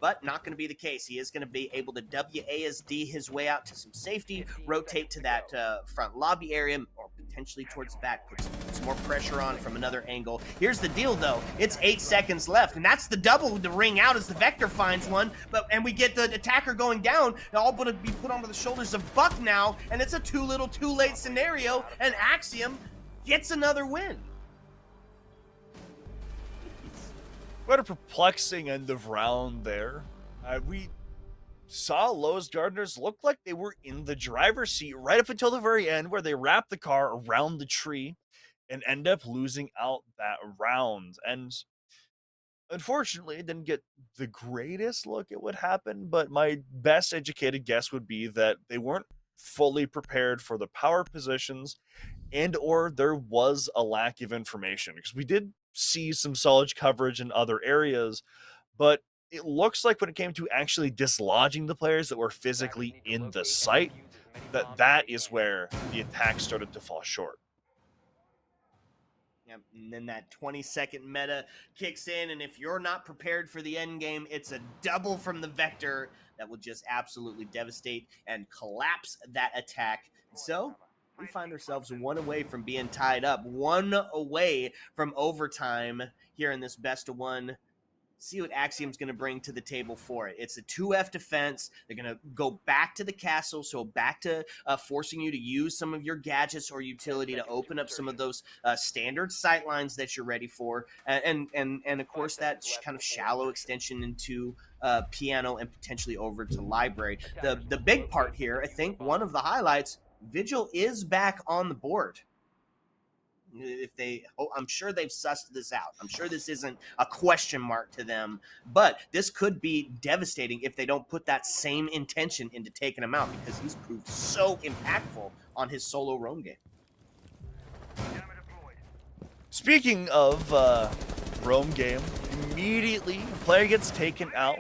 But not going to be the case. He is going to be able to WASD his way out to some safety, rotate to that front lobby area, or potentially towards the back, put some more pressure on from another angle. Here's the deal, though. It's 8 seconds left, and that's the double to ring out as the Vector finds one, and we get the attacker going down, all going to be put onto the shoulders of Buck now, and it's a too little, too late scenario, and Axiom gets another win. Quite a perplexing end of round there. We saw Lowe's Gardeners look like they were in the driver's seat right up until the very end, where they wrapped the car around the tree and end up losing out that round. And unfortunately, it didn't get the greatest look at what happened, but my best educated guess would be that they weren't fully prepared for the power positions, and or there was a lack of information, because we did see some solid coverage in other areas, but it looks like when it came to actually dislodging the players that were physically in the site, that is where the attack started to fall short. Yep, and then that 20-second meta kicks in, and if you're not prepared for the end game, it's a double from the Vector that will just absolutely devastate and collapse that attack. So we find ourselves one away from being tied up, one away from overtime here in this best of one. See what Axiom's going to bring to the table for it. It's a 2F defense. They're going to go back to the castle, so back to forcing you to use some of your gadgets or utility to open up some of those standard sight lines that you're ready for, and of course that kind of shallow extension into piano and potentially over to library. The big part here, I think, one of the highlights, Vigil is back on the board. I'm sure they've sussed this out. I'm sure this isn't a question mark to them, but this could be devastating if they don't put that same intention into taking him out, because he's proved so impactful on his solo roam game. Speaking of roam game, immediately the player gets taken out,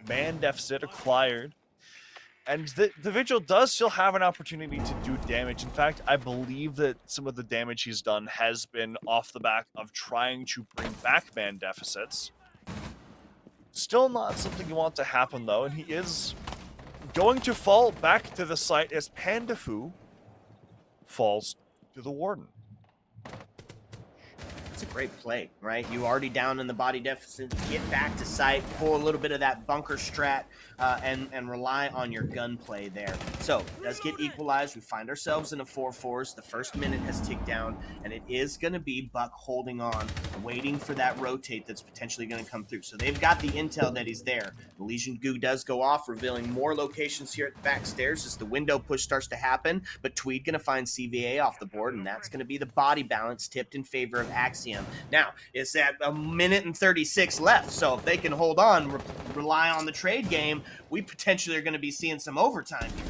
man deficit acquired, and the Vigil does still have an opportunity to do damage. In fact, I believe that some of the damage he's done has been off the back of trying to bring back man deficits. Still not something you want to happen, though, and he is going to fall back to the site as Pandafu falls to the Warden. It's a great play, right? You already down in the body deficit, get back to site, pull a little bit of that bunker strat, and rely on your gunplay there. So, does get equalized. We find ourselves in a 4-4s. The first minute has ticked down, and it is going to be Buck holding on, waiting for that rotate that's potentially going to come through. So they've got the intel that he's there. The Legion Goo does go off, revealing more locations here at the back stairs as the window push starts to happen, but Tweed going to find CVA off the board, and that's going to be the body balance tipped in favor of Axiom. Now, it's at a minute and 36 left, so if they can hold on, rely on the trade game, we potentially are going to be seeing some overtime here.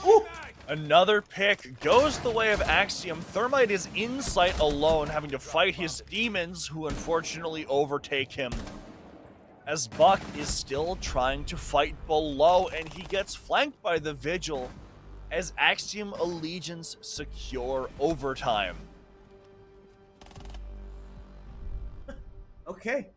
Ooh. Another pick goes the way of Axiom. Thermite is in sight alone, having to fight his demons, who unfortunately overtake him, as Buck is still trying to fight below, and he gets flanked by the Vigil as Axiom Allegiance secure overtime. Okay,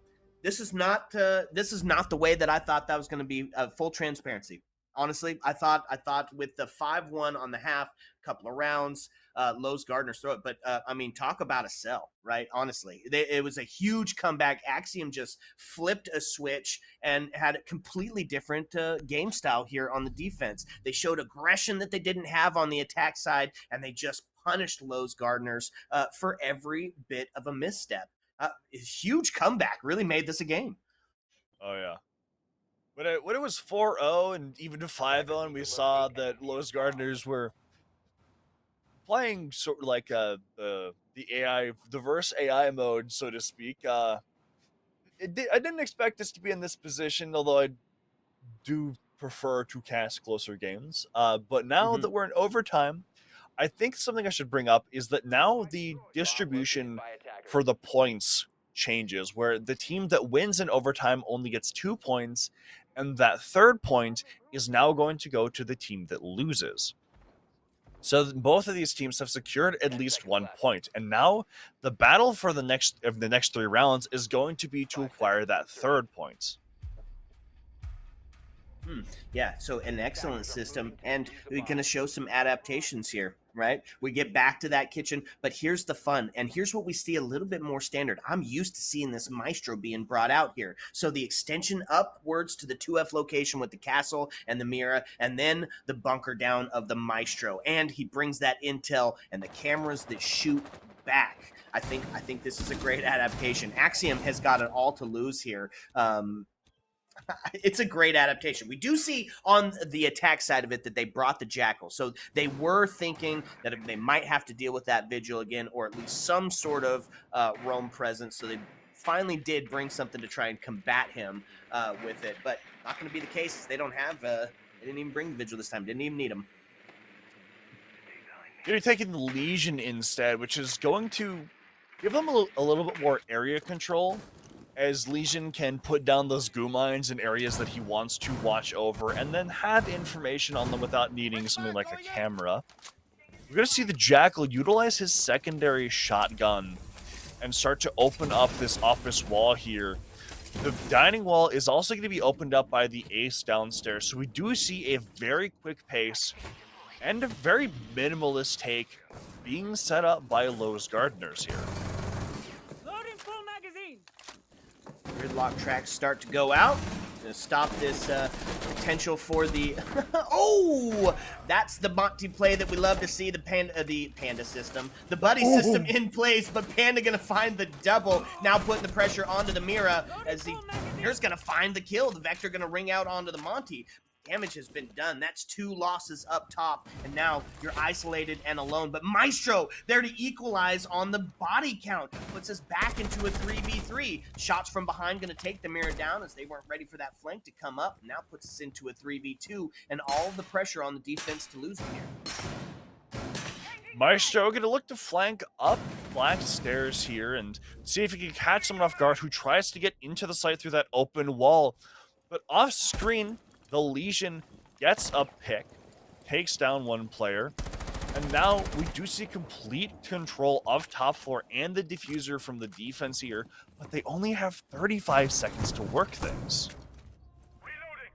this is not the way that I thought that was going to be. Full transparency. Honestly, I thought with the 5-1 on the half, couple of rounds, Lowe's Gardner's throw it. But I mean, talk about a sell, right? Honestly, it was a huge comeback. Axiom just flipped a switch and had a completely different game style here on the defense. They showed aggression that they didn't have on the attack side, and they just punished Lowe's Gardner's for every bit of a misstep. Huge comeback, really made this a game. Oh yeah. When it was 4-0 and even to 5-0, and we saw that Lowe's Gardeners were playing sort of like the AI, the verse AI mode, so to speak. I didn't expect us to be in this position, although I do prefer to cast closer games. But now Hmm. that we're in overtime, I think something I should bring up is that now the Bomb located distribution by attackers. for the points changes, where the team that wins in overtime only gets 2 points, and that third point is now going to go to the team that loses. So both of these teams have secured at 10 least seconds one left. point, and now the battle for the next 3 rounds is going to be to 5 acquire seconds to that insertion. third point. Yeah, so an excellent Attackers are system, moving to and defuse the we're going to bomb. show some adaptations here, right? We get back to that kitchen, but here's the fun, and here's what we see a little bit more standard. I'm used to seeing this Maestro being brought out here. So the extension upwards to the 2F location with the castle and the Mira, and then the bunker down of the Maestro, and he brings that intel and the cameras that shoot back. I think this is a great adaptation. Axiom has got it all to lose here. It's a great adaptation. We do see on the attack side of it that they brought the Jackal. So they were thinking that they might have to deal with that Vigil again, or at least some sort of roam presence. So they finally did bring something to try and combat him with it. But not going to be the case. They don't have, they didn't even bring the Vigil this time. Didn't even need him. You're taking the Legion instead, which is going to give them a little bit more area control, as Legion can put down those goo mines in areas that he wants to watch over, and then have information on them without needing something like a camera. We're going to see the Jackal utilize his secondary shotgun and start to open up this office wall here. The dining wall is also going to be opened up by the Ace downstairs, so we do see a very quick pace and a very minimalist take being set up by Lowe's Gardeners here. Loading full magazine. Gridlock tracks start to go out. Gonna stop this potential for the. Oh, that's the Monty play that we love to see. The panda system, the buddy system in place, but Panda gonna find the double. Now putting the pressure onto the Mira as the Mira's gonna find the kill. The Vector gonna ring out onto the Monty. Damage has been done. That's 2 losses up top, and now you're isolated and alone. But Maestro there to equalize on the body count. Puts us back into a 3v3. Shots from behind going to take the Mirror down as they weren't ready for that flank to come up. Now puts us into a 3v2, and all of the pressure on the defense to lose here. Maestro going to look to flank up Black Stairs here and see if he can catch someone off guard who tries to get into the site through that open wall. But off screen, the Legion gets a pick, takes down one player, and now we do see complete control of top floor and the diffuser from the defense here, but they only have 35 seconds to work things.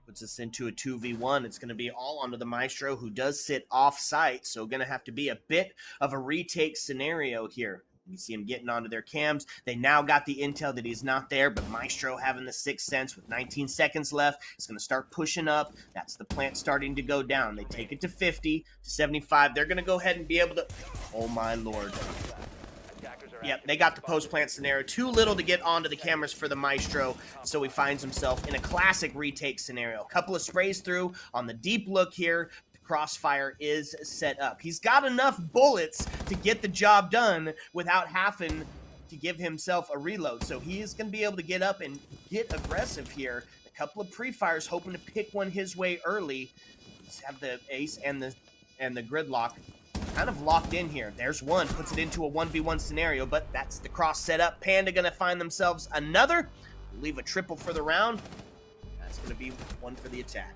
Puts us into a 2v1. It's going to be all onto the Maestro, who does sit off site, so going to have to be a bit of a retake scenario here. You see him getting onto their cams. They now got the intel that he's not there, but Maestro having the sixth sense with 19 seconds left. It's going to start pushing up. That's the plant starting to go down. They take it to 50, to 75. They're going to go ahead and be able to... Oh, my Lord. Yep, they got the post-plant scenario. Too little to get onto the cameras for the Maestro, so he finds himself in a classic retake scenario. A couple of sprays through on the deep look here. The crossfire is set up. He's got enough bullets to get the job done without having to give himself a reload, so he is going to be able to get up and get aggressive here. A couple of pre-fires hoping to pick one his way early. Let's have the Ace and the Gridlock kind of locked in here. There's one, puts it into a 1v1 scenario, but that's the cross setup. Panda gonna find themselves another. Leave a triple for the round. That's gonna be one for the attack.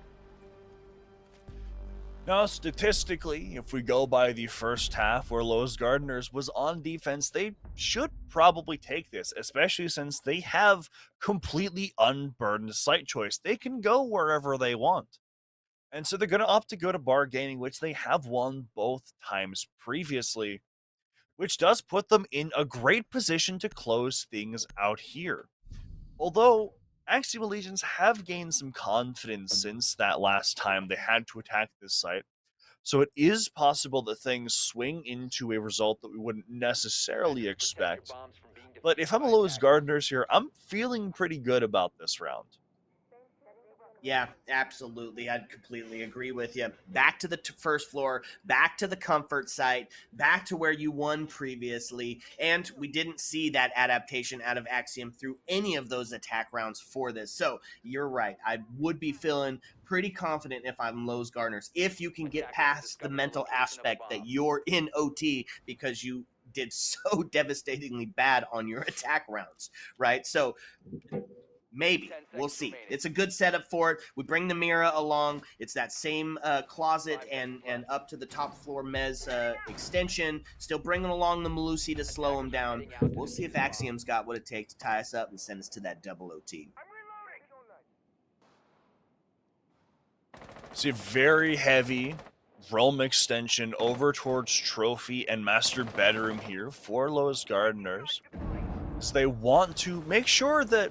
Now, statistically, if we go by the first half where Lowe's Gardeners was on defense, they should probably take this, especially since they have completely unburdened site choice. They can go wherever they want. And so they're going to opt to go to bar gaming, which they have won both times previously, which does put them in a great position to close things out here. Although Axiom Legions have gained some confidence since that last time they had to attack this site, so it is possible that things swing into a result that we wouldn't necessarily expect. But if I'm a Lowe's Gardeners here, I'm feeling pretty good about this round. Yeah, absolutely. I'd completely agree with you. Back to the first floor, back to the comfort site, back to where you won previously. And we didn't see that adaptation out of Axiom through any of those attack rounds for this. So you're right. I would be feeling pretty confident if I'm Lowe's Gardeners. If you can get Attackers have past the discovered the mental location of a aspect that bomb. you're in OT because you did so devastatingly bad on your attack rounds, right? So maybe 10 we'll seconds see. remaining. It's a good setup for it. We bring the Mira along. It's that same closet 5 and seconds left. up to the top floor mez extension. Still bringing along the Malusi to slow him Attackers are down. heading out to We'll see defuse if the bomb. Axiom's got what it takes to tie us up and send us to that double OT. See a very heavy realm extension over towards trophy and master bedroom here for Lowe's Gardeners. So they want to make sure that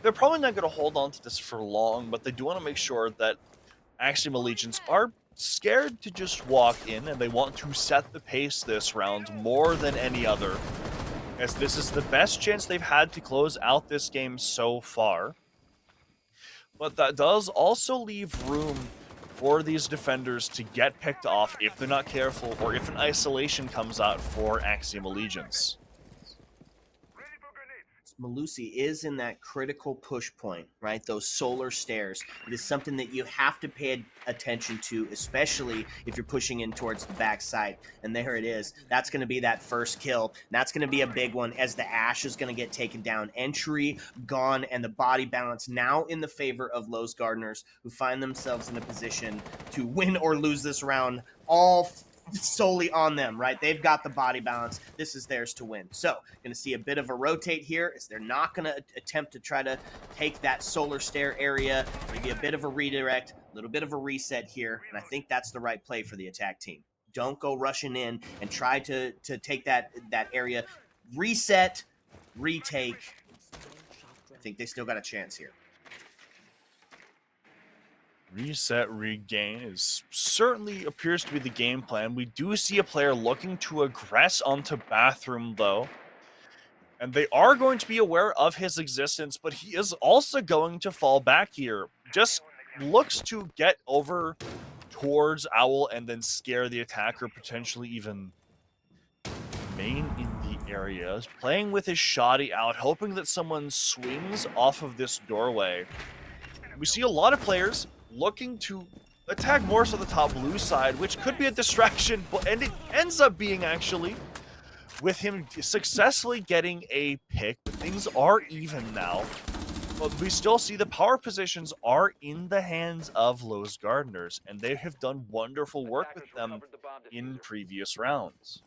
they're probably not going to hold on to this for long, but they do want to make sure that Axiom Allegiance are scared to just walk in, and they want to set the pace this round more than any other, as this is the best chance they've had to close out this game so far. But that does also leave room for these defenders to get picked off if they're not careful, or if an isolation comes out for Axiom Allegiance. Malusi is in that critical push point, right? Those solar stairs. It is something that you have to pay attention to, especially if you're pushing in towards the backside. And there it is. That's going to be that first kill. That's going to be a big one as the Ash is going to get taken down. Entry gone, and the body balance now in the favor of Lowe's Gardeners, who find themselves in a position to win or lose this round all solely on them, right? They've got the body balance. This is theirs to win. So, going to see a bit of a rotate here as they're not going to attempt to try to take that solar stair area. Maybe a bit of a redirect, a little bit of a reset here, and I think that's the right play for the attack team. Don't go rushing in and try to take that area. Reset, retake. I think they still got a chance here. Reset, regain is certainly appears to be the game plan. We do see a player looking to aggress onto bathroom though, and they are going to be aware of his existence, but he is also going to fall back here. Just looks to get over towards Owl and then scare the attacker, potentially even main in the area. Playing with his shoddy out, hoping that someone swings off of this doorway. We see a lot of players looking to attack more so the top blue side, which could be a distraction, and it ends up being actually with him successfully getting a pick. But things are even now, but we still see the power positions are in the hands of Lowe's Gardeners, and they have done wonderful work with them in previous rounds.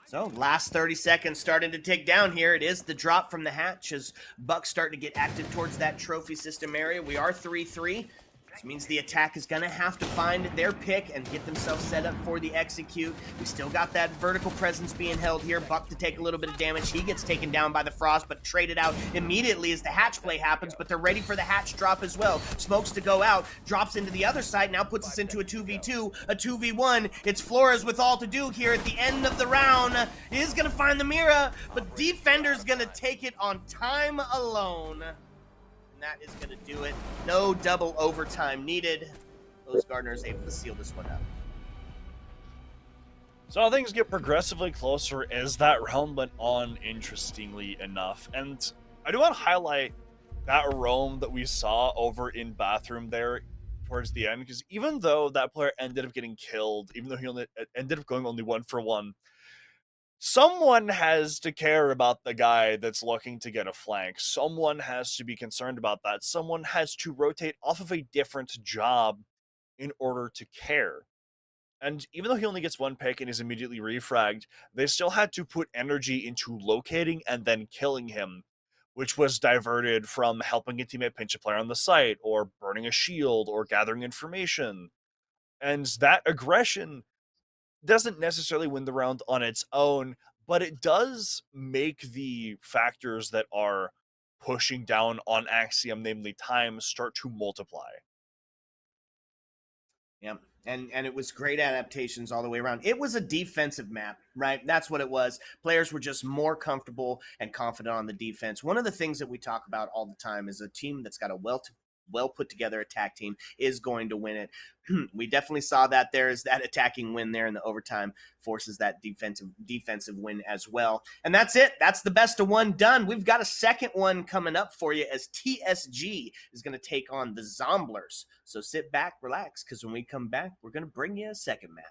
So, last 30 seconds starting to tick down here. It is the drop from the hatch as Buck's starting to get active towards that trophy system area. We are 3-3. This means the attack is going to have to find their pick and get themselves set up for the execute. We still got that vertical presence being held here. Buck to take a little bit of damage. He gets taken down by the frost, but traded out immediately as the hatch play happens, but they're ready for the hatch drop as well. Smokes to go out, drops into the other side, now puts us into a 2v2, a 2v1. It's Flores with all to do here at the end of the round. He is going to find the Mira, but Defender's going to take it on time alone. That is going to do it. No double overtime needed. Lowe's Gardeners able to seal this one up. So things get progressively closer as that round went on, interestingly enough. And I do want to highlight that roam that we saw over in bathroom there towards the end, because even though that player ended up getting killed, even though he only ended up going only 1-for-1, someone has to care about the guy that's looking to get a flank. Someone has to be concerned about that. Someone has to rotate off of a different job in order to care. And even though he only gets one pick and is immediately refragged, they still had to put energy into locating and then killing him, which was diverted from helping a teammate pinch a player on the site, or burning a shield, or gathering information. And that aggression doesn't necessarily win the round on its own, but it does make the factors that are pushing down on Axiom, namely time, start to multiply. Yeah, and it was great adaptations all the way around. It was a defensive map, right? That's what it was. Players were just more comfortable and confident on the defense. One of the things that we talk about all the time is a team that's got a well put together attack team is going to win it. We definitely saw that there's that attacking win there in the overtime forces that defensive win as well. And that's it. That's the best of one done. We've got a second one coming up for you as TSG is going to take on the Zomblers. So sit back, relax, because when we come back, we're going to bring you a second map.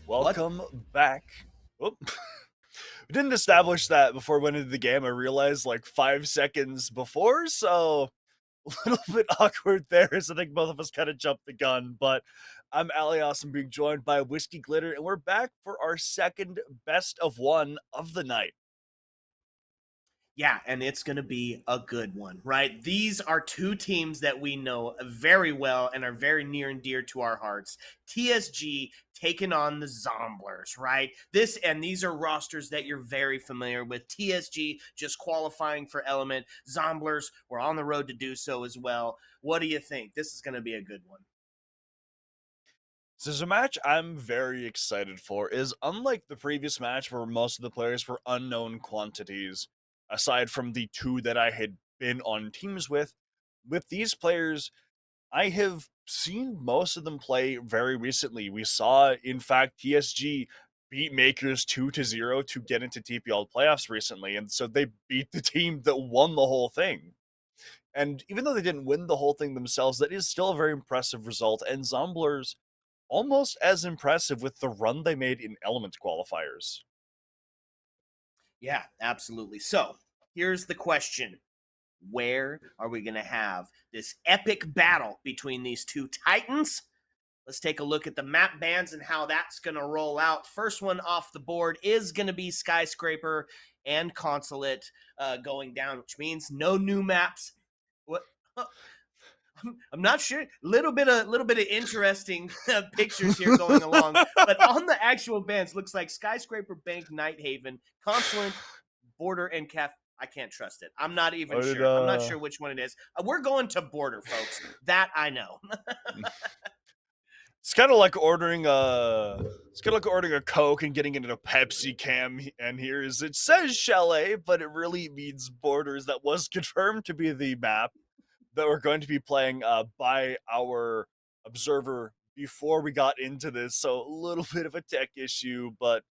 What? Welcome back. Oop. We didn't establish that before we went into the game. I realized like 5 seconds before, so a little bit awkward there. As I think both of us kind of jumped the gun. But I'm Alias. I'm being joined by Whiskey Glitter, and we're back for our second best of one of the night. Yeah, and it's going to be a good one, right? These are two teams that we know very well and are very near and dear to our hearts. TSG taking on the Zomblers, right? These are rosters that you're very familiar with. TSG just qualifying for Element. Zomblers, we're on the road to do so as well. What do you think? This is going to be a good one. So there's a match I'm very excited for. Is unlike the previous match where most of the players were unknown quantities, aside from the two that I had been on teams with these players, I have seen most of them play very recently. We saw, in fact, TSG beat Makers 2-0 to get into TPL playoffs recently, and so they beat the team that won the whole thing. And even though they didn't win the whole thing themselves, that is still a very impressive result. And Zomblers almost as impressive with the run they made in Element qualifiers. Yeah, absolutely. So here's the question. Where are we going to have this epic battle between these two titans? Let's take a look at the map bans and how that's going to roll out. First one off the board is going to be Skyscraper and Consulate going down, which means no new maps. What? I'm not sure. Little bit of interesting pictures here going along, but on the actual bans, looks like Skyscraper, Bank, Night Haven, Consulate, Border, and Caf. I can't trust it. I'm not even sure. I'm not sure which one it is. We're going to Border, folks. That I know. It's kind of like ordering a Coke and getting into a Pepsi can. And it says Chalet, but it really means Borders. That was confirmed to be the map that we're going to be playing by our observer before we got into this. So a little bit of a tech issue, but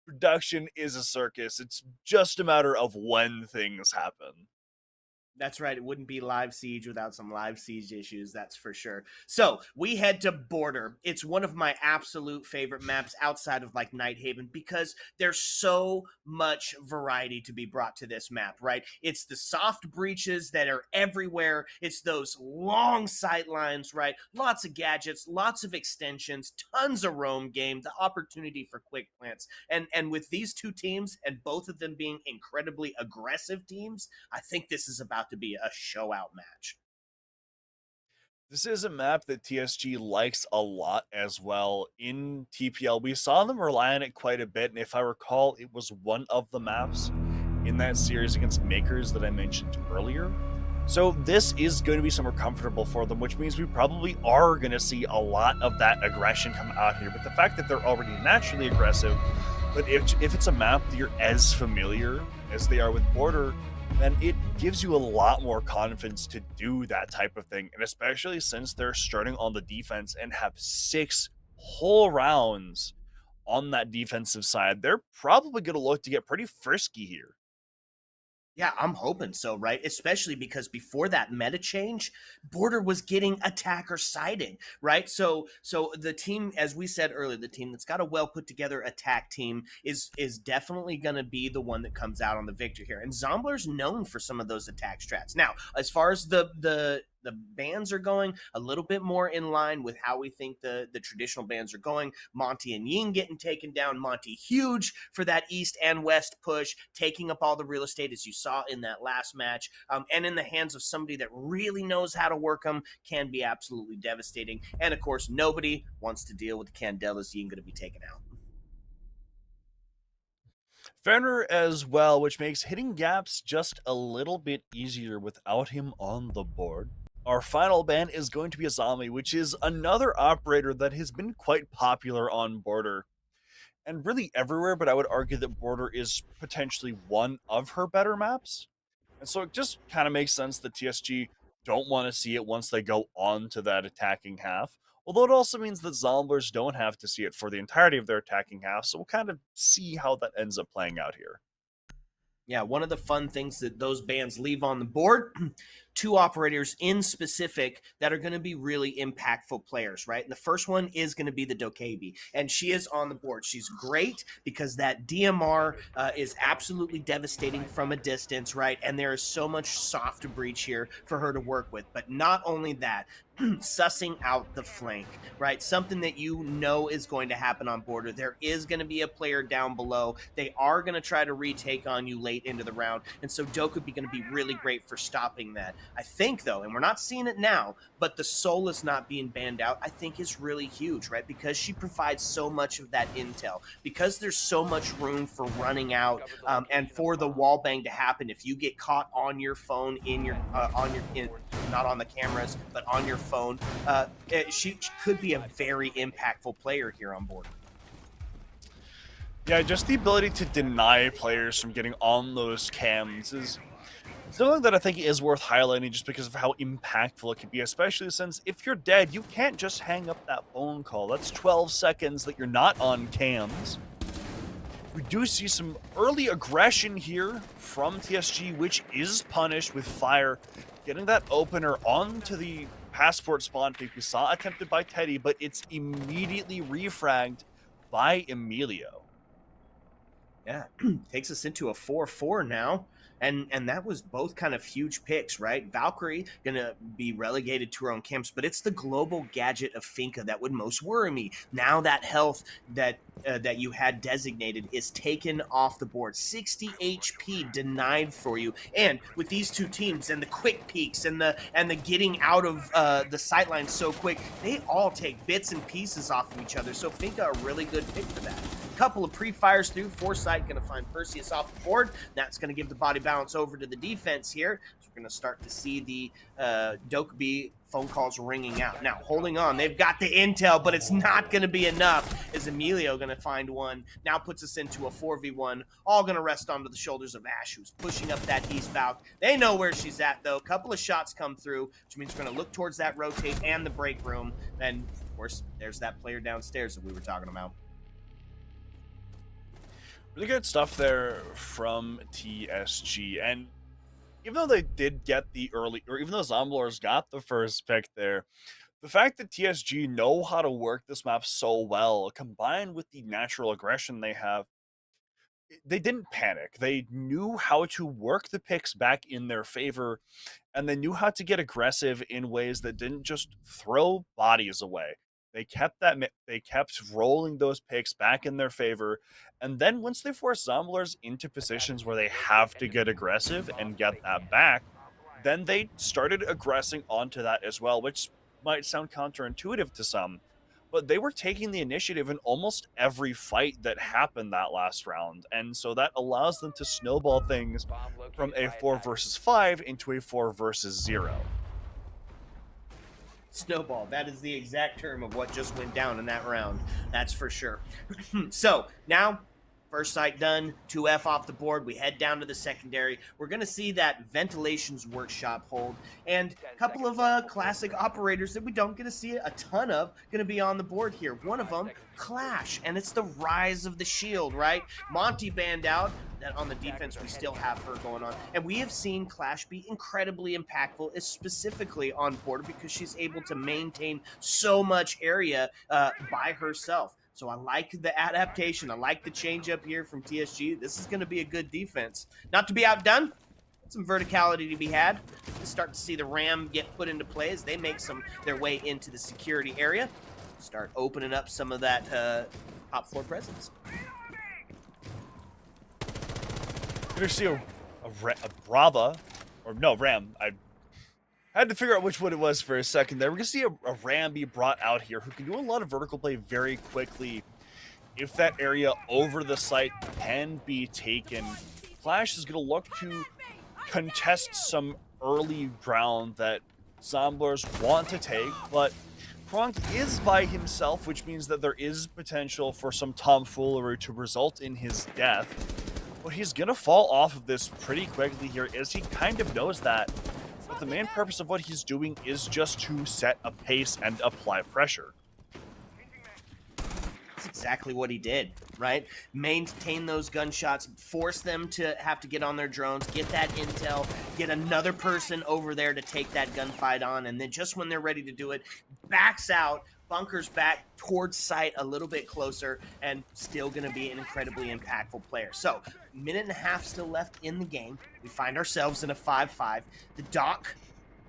production is a circus. It's just a matter of when things happen. That's right. It wouldn't be Live Siege without some Live Siege issues, that's for sure. So we head to Border. It's one of my absolute favorite maps outside of like Night Haven because there's so much variety to be brought to this map, right? It's the soft breaches that are everywhere. It's those long sight lines, right? Lots of gadgets, lots of extensions, tons of roam game, the opportunity for quick plants. And with these two teams and both of them being incredibly aggressive teams, I think this is about to be a show out match. This is a map that TSG likes a lot as well. In TPL, we saw them rely on it quite a bit, and if I recall, it was one of the maps in that series against Makers that I mentioned earlier. So this is going to be somewhere comfortable for them, which means we probably are going to see a lot of that aggression come out here. But the fact that they're already naturally aggressive, but if it's a map that you're as familiar as they are with Border, then it gives you a lot more confidence to do that type of thing. And especially since they're starting on the defense and have 6 whole rounds on that defensive side, they're probably going to look to get pretty frisky here. Yeah, I'm hoping so, right? Especially because before that meta change, Border was getting attacker sided, right? So the team, as we said earlier, the team that's got a well put together attack team is definitely going to be the one that comes out on the victor here. And Zombler's known for some of those attack strats. Now, as far as the bands are going, a little bit more in line with how we think the traditional bands are going. Monty and Ying getting taken down. Monty huge for that east and west push, taking up all the real estate as you saw in that last match. And in the hands of somebody that really knows how to work them can be absolutely devastating. And of course, nobody wants to deal with the Candelas. Ying going to be taken out. Fenrir as well, which makes hitting gaps just a little bit easier without him on the board. Our final ban is going to be a zombie, which is another operator that has been quite popular on Border and really everywhere, but I would argue that Border is potentially one of her better maps. And so it just kind of makes sense that TSG don't want to see it once they go on to that attacking half. Although it also means that Zomblers don't have to see it for the entirety of their attacking half, so we'll kind of see how that ends up playing out here. Yeah, one of the fun things that those bands leave on the board, two operators in specific that are going to be really impactful players, right? And the first one is going to be the Dokebi, and she is on the board. She's great because that DMR is absolutely devastating from a distance, right? And there is so much soft breach here for her to work with. But not only that, sussing out the flank, right? Something that you know is going to happen on border. There is going to be a player down below. They are going to try to retake on you late into the round. And so Doke would be going to be really great for stopping that. I think, though, and we're not seeing it now, but the Solus not being banned out, I think is really huge, right? Because she provides so much of that intel. Because there's so much room for running out and for the wall bang to happen. If you get caught on your phone not on the cameras, but on your phone, she could be a very impactful player here on board. Yeah, just the ability to deny players from getting on those cams is something that I think is worth highlighting just because of how impactful it can be, especially since if you're dead, you can't just hang up that phone call. That's 12 seconds that you're not on cams. We do see some early aggression here from TSG, which is punished with fire. Getting that opener onto the passport spawn pick we saw attempted by Teddy, but it's immediately refragged by Emilio. Yeah, takes us into a 4-4 now. And that was both kind of huge picks, right? Valkyrie gonna be relegated to her own camps, but it's the global gadget of Finka that would most worry me. Now that health that you had designated is taken off the board. 60 HP denied for you. And with these two teams and the quick peaks and the getting out of the sightlines so quick, they all take bits and pieces off of each other. So Finka a really good pick for that. Couple of pre-fires through. Foresight going to find Perseus off the board. That's going to give the body balance over to the defense here. So we're going to start to see the Dokeby phone calls ringing out. Now, holding on. They've got the intel, but it's not going to be enough. Is Emilio going to find one? Now puts us into a 4v1. All going to rest onto the shoulders of Ash, who's pushing up that East Valk. They know where she's at, though. Couple of shots come through, which means we're going to look towards that rotate and the break room. And, of course, there's that player downstairs that we were talking about. Really good stuff there from TSG, and even though they did get the early, or even though Zomblers got the first pick there, the fact that TSG know how to work this map so well, combined with the natural aggression they have, they didn't panic. They knew how to work the picks back in their favor, and they knew how to get aggressive in ways that didn't just throw bodies away. They kept rolling those picks back in their favor, and then once they force Zomblers into positions where they have to get aggressive and get that back, then they started aggressing onto that as well, which might sound counterintuitive to some, but they were taking the initiative in almost every fight that happened that last round, and so that allows them to snowball things from a 4 versus 5 into a 4 versus 0. Snowball. That is the exact term of what just went down in that round. That's for sure. So now, first sight done, 2F off the board. We head down to the secondary. We're going to see that Ventilations Workshop hold and a couple of classic operators that we don't get to see a ton of going to be on the board here. One of them, Clash, and it's the rise of the shield, right? Monty banned out. That on the defense, we still have her going on. And we have seen Clash be incredibly impactful, specifically on border, because she's able to maintain so much area by herself. So I like the adaptation. I like the change up here from TSG. This is going to be a good defense. Not to be outdone. Some verticality to be had. Let's start to see the Ram get put into play as they make their way into the security area. Start opening up some of that top floor presence. You're going to see a Brava, or no, Ram. I had to figure out which one it was for a second there. We're going to see a Ram be brought out here who can do a lot of vertical play very quickly if that area over the site can be taken. Clash is going to look to contest some early ground that Zomblers want to take, but Kronk is by himself, which means that there is potential for some tomfoolery to result in his death. But he's going to fall off of this pretty quickly here, as he kind of knows that. But the main purpose of what he's doing is just to set a pace and apply pressure. That's exactly what he did, right? Maintain those gunshots, force them to have to get on their drones, get that intel, get another person over there to take that gunfight on, and then just when they're ready to do it, backs out, bunkers back towards site a little bit closer, and still going to be an incredibly impactful player. So, minute and a half still left in the game. We find ourselves in a 5-5. The Doc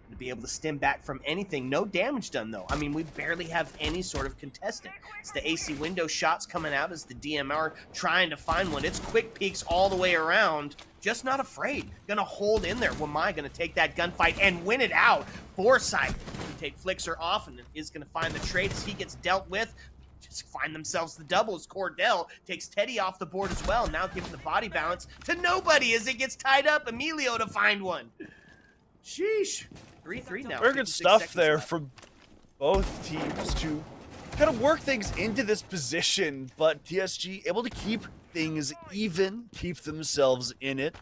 to be able to stem back from anything. No damage done, though. I mean, we barely have any sort of contestant. It's the AC window shots coming out as the DMR trying to find one. It's quick peeks all the way around. Just not afraid. Gonna hold in there. Wamai gonna take that gunfight and win it out. Foresight to take Flixer off and is gonna find the trade as he gets dealt with. Just find themselves the doubles. Cordell takes Teddy off the board as well. Now giving the body balance to nobody as it gets tied up. Emilio to find one. Sheesh. 3-3 now. Very good 56 stuff seconds there left. from both teams to kind of work things into this position, but TSG able to keep things even, keep themselves in it,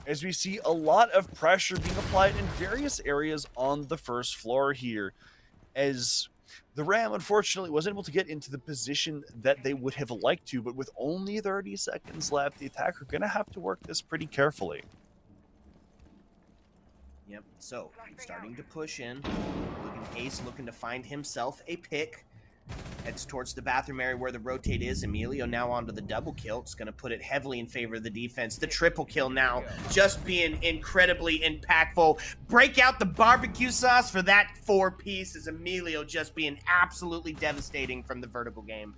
as we see a lot of pressure being applied in various areas on the first floor here, as the Ram unfortunately wasn't able to get into the position that they would have liked to, but with only 30 seconds left, the attacker are going to have to work this pretty carefully. Yep. So starting to push in. Ace looking to find himself a pick. Heads towards the bathroom area where the rotate is. Emilio now onto the double kill. It's going to put it heavily in favor of the defense. The triple kill now just being incredibly impactful. Break out the barbecue sauce for that 4-piece as Emilio just being absolutely devastating from the vertical game.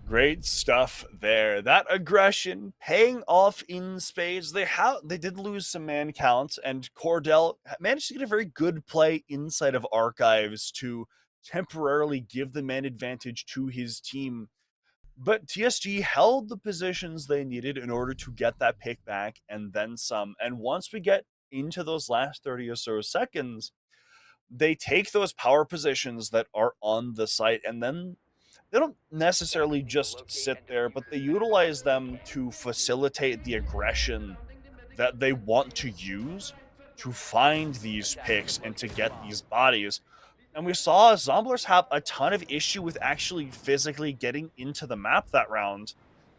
Great stuff there. That aggression paying off in spades. They did lose some man counts, and Cordell managed to get a very good play inside of Archives to temporarily give the man advantage to his team. But TSG held the positions they needed in order to get that pick back and then some. And once we get into those last 30 or so seconds, they take those power positions that are on the site, and then they don't necessarily just sit there, but they utilize them to facilitate the aggression that they want to use to find these picks and to get these bodies. And we saw Zomblers have a ton of issue with actually physically getting into the map that round,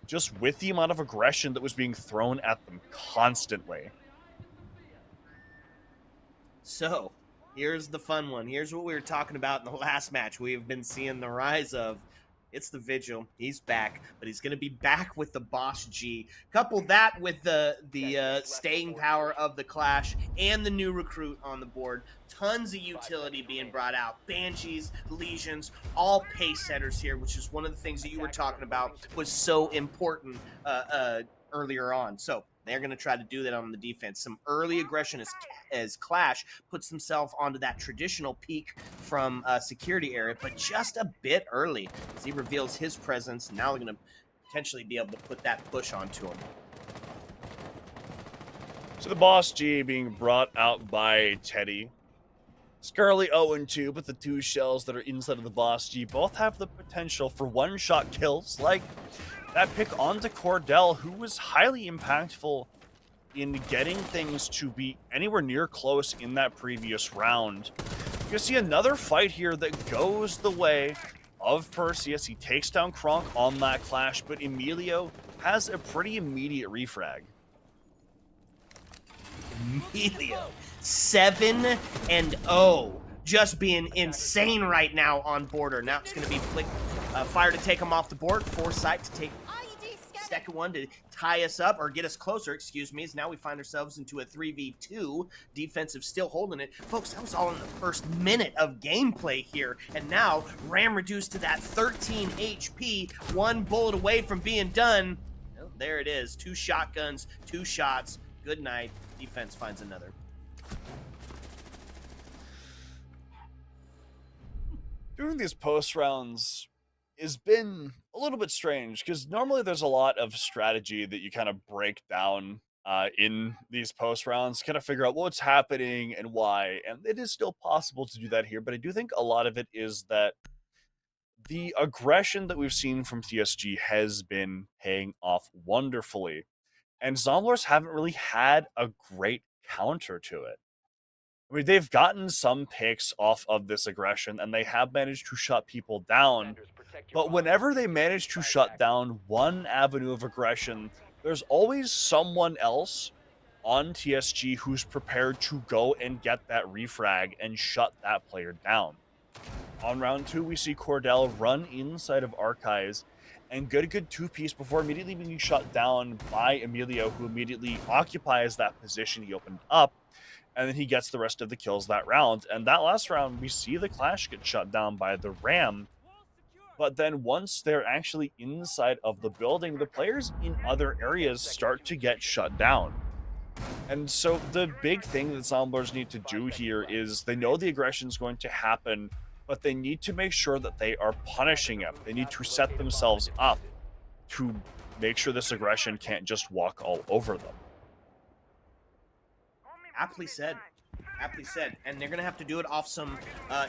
just with the amount of aggression that was being thrown at them constantly. So, here's the fun one. Here's what we were talking about in the last match. We have been seeing the rise of. It's the Vigil. He's back, but he's going to be back with the Boss G. Couple that with the staying power of the Clash and the new recruit on the board. Tons of utility being brought out. Banshees, Legions, all pace setters here, which is one of the things that you were talking about was so important earlier on. So they're going to try to do that on the defense. Some early aggression as Clash puts himself onto that traditional peak from security area, but just a bit early as he reveals his presence. Now they're going to potentially be able to put that push onto him. So the Boss G being brought out by Teddy. Scarly 0-2, but the two shells that are inside of the Boss G both have the potential for one-shot kills, like that pick onto Cordell, who was highly impactful in getting things to be anywhere near close in that previous round. You can see another fight here that goes the way of Perseus. He takes down Kronk on that Clash, but Emilio has a pretty immediate refrag. Emilio, 7-0. Just being insane right now on border. Now it's going to be Fire to take him off the board. Foresight to take second one to tie us up or get us closer, excuse me, as now we find ourselves into a 3v2. Defensive still holding it. Folks, that was all in the first minute of gameplay here. And now Ram reduced to that 13 HP, one bullet away from being done. Well, there it is. 2 shotguns, 2 shots. Good night. Defense finds another. Doing these post rounds has been a little bit strange because normally there's a lot of strategy that you kind of break down in these post rounds, kind of figure out what's happening and why. And it is still possible to do that here, but I do think a lot of it is that the aggression that we've seen from TSG has been paying off wonderfully. And Zomblers haven't really had a great counter to it. I mean, they've gotten some picks off of this aggression, and they have managed to shut people down, But whenever they manage to shut down one avenue of aggression, there's always someone else on TSG who's prepared to go and get that refrag and shut that player down. On round 2, we see Cordell run inside of Archives and get a good two-piece before immediately being shut down by Emilio, who immediately occupies that position he opened up, and then he gets the rest of the kills that round. And that last round, we see the Clash get shut down by the Ram, but then once they're actually inside of the building, the players in other areas start to get shut down. And so the big thing that Zomblers need to do here is they know the aggression is going to happen, but they need to make sure that they are punishing it. They need to set themselves up to make sure this aggression can't just walk all over them. Aptly said. Aptly said. And they're going to have to do it off some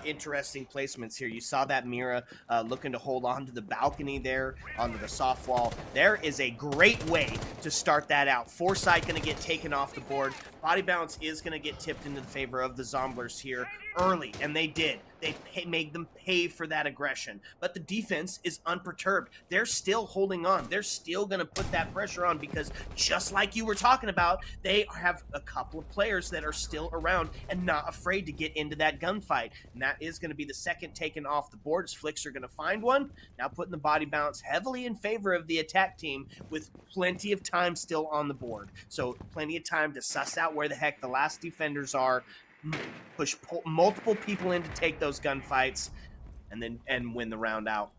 interesting placements here. You saw that Mira looking to hold on to the balcony there, onto the soft wall. There is a great way to start that out. Foresight going to get taken off the board. Body balance is going to get tipped into the favor of the Zomblers here early, and they did. They made them pay for that aggression. But the defense is unperturbed. They're still holding on. They're still going to put that pressure on because just like you were talking about, they have a couple of players that are still around and not afraid to get into that gunfight. And that is going to be the second taken off the board as Flicks are going to find one. Now putting the body balance heavily in favor of the attack team with plenty of time still on the board. So plenty of time to suss out where the heck the last defenders are, push multiple people in to take those gunfights, and win the round out.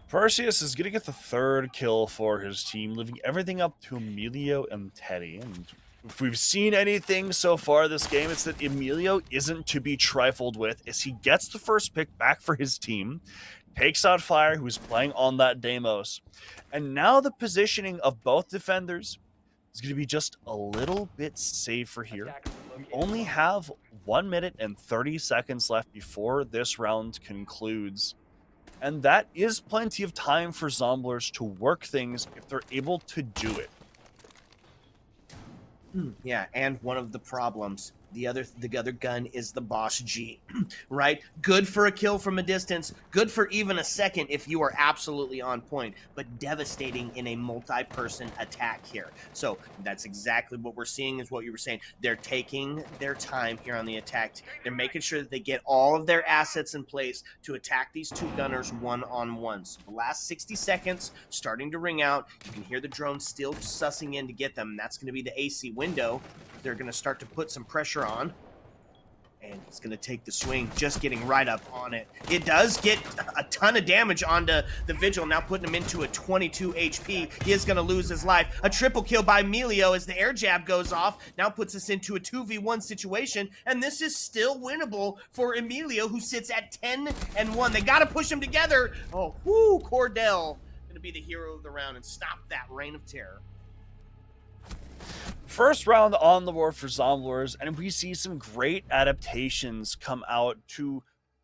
Perseus is going to get the third kill for his team, leaving everything up to Emilio and Teddy. And if we've seen anything so far this game, it's that Emilio isn't to be trifled with as he gets the first pick back for his team, takes out Fire, who's playing on that Deimos. And now the positioning of both defenders is going to be just a little bit safer here. We only have 1 minute and 30 seconds left before this round concludes. And that is plenty of time for Zomblers to work things if they're able to do it. Yeah, and one of the problems, the other gun is the Boss G, right? Good for a kill from a distance, good for even a second if you are absolutely on point, but devastating in a multi-person attack here. So that's exactly what we're seeing, is what you were saying. They're taking their time here on the attack. They're making sure that they get all of their assets in place to attack these two gunners one-on-one. So the last 60 seconds starting to ring out. You can hear the drone still sussing in to get them. That's going to be the AC window. They're going to start to put some pressure on, and he's going to take the swing, just getting right up on it. It does get a ton of damage onto the Vigil, now putting him into a 22 HP. He is going to lose his life. A triple kill by Emilio as the air jab goes off, now puts us into a 2v1 situation, and this is still winnable for Emilio, who sits at 10-1. They got to push them together. Oh, whoo, Cordell going to be the hero of the round and stop that reign of terror. First round on the board for Zomblers, and we see some great adaptations come out to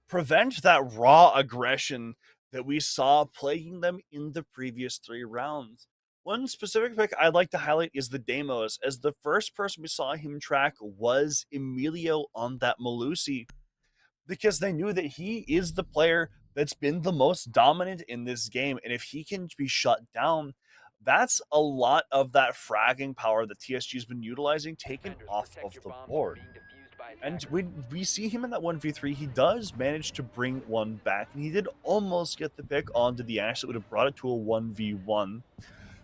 prevent that raw aggression that we saw plaguing them in the previous 3 rounds. One specific pick I'd like to highlight is the Deimos, as the first person we saw him track was Emilio on that Malusi, because they knew that he is the player that's been the most dominant in this game, and if he can be shut down, that's a lot of that fragging power that TSG's been utilizing taken off of the board. And when we see him in that 1v3, he does manage to bring one back, and he did almost get the pick onto the Ash that would have brought it to a 1v1.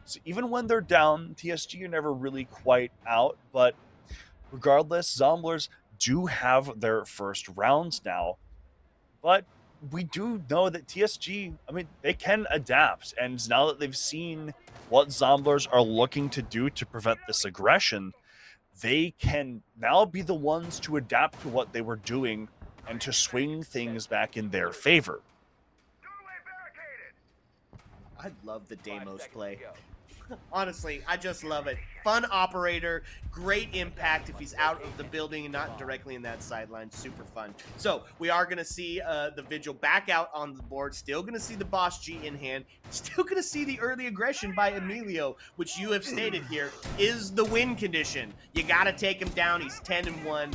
So even when they're down, TSG are never really quite out, but regardless, Zomblers do have their first rounds now. But we do know that TSG, they can adapt, and now that they've seen what Zomblers are looking to do to prevent this aggression, they can now be the ones to adapt to what they were doing and to swing things back in their favor. I love the Deimos play. Honestly, I just love it. Fun operator, great impact if he's out of the building and not directly in that sideline. Super fun. So we are going to see the Vigil back out on the board. Still going to see the Boss G in hand. Still going to see the early aggression by Emilio, which you have stated here is the win condition. You got to take him down. He's 10-1.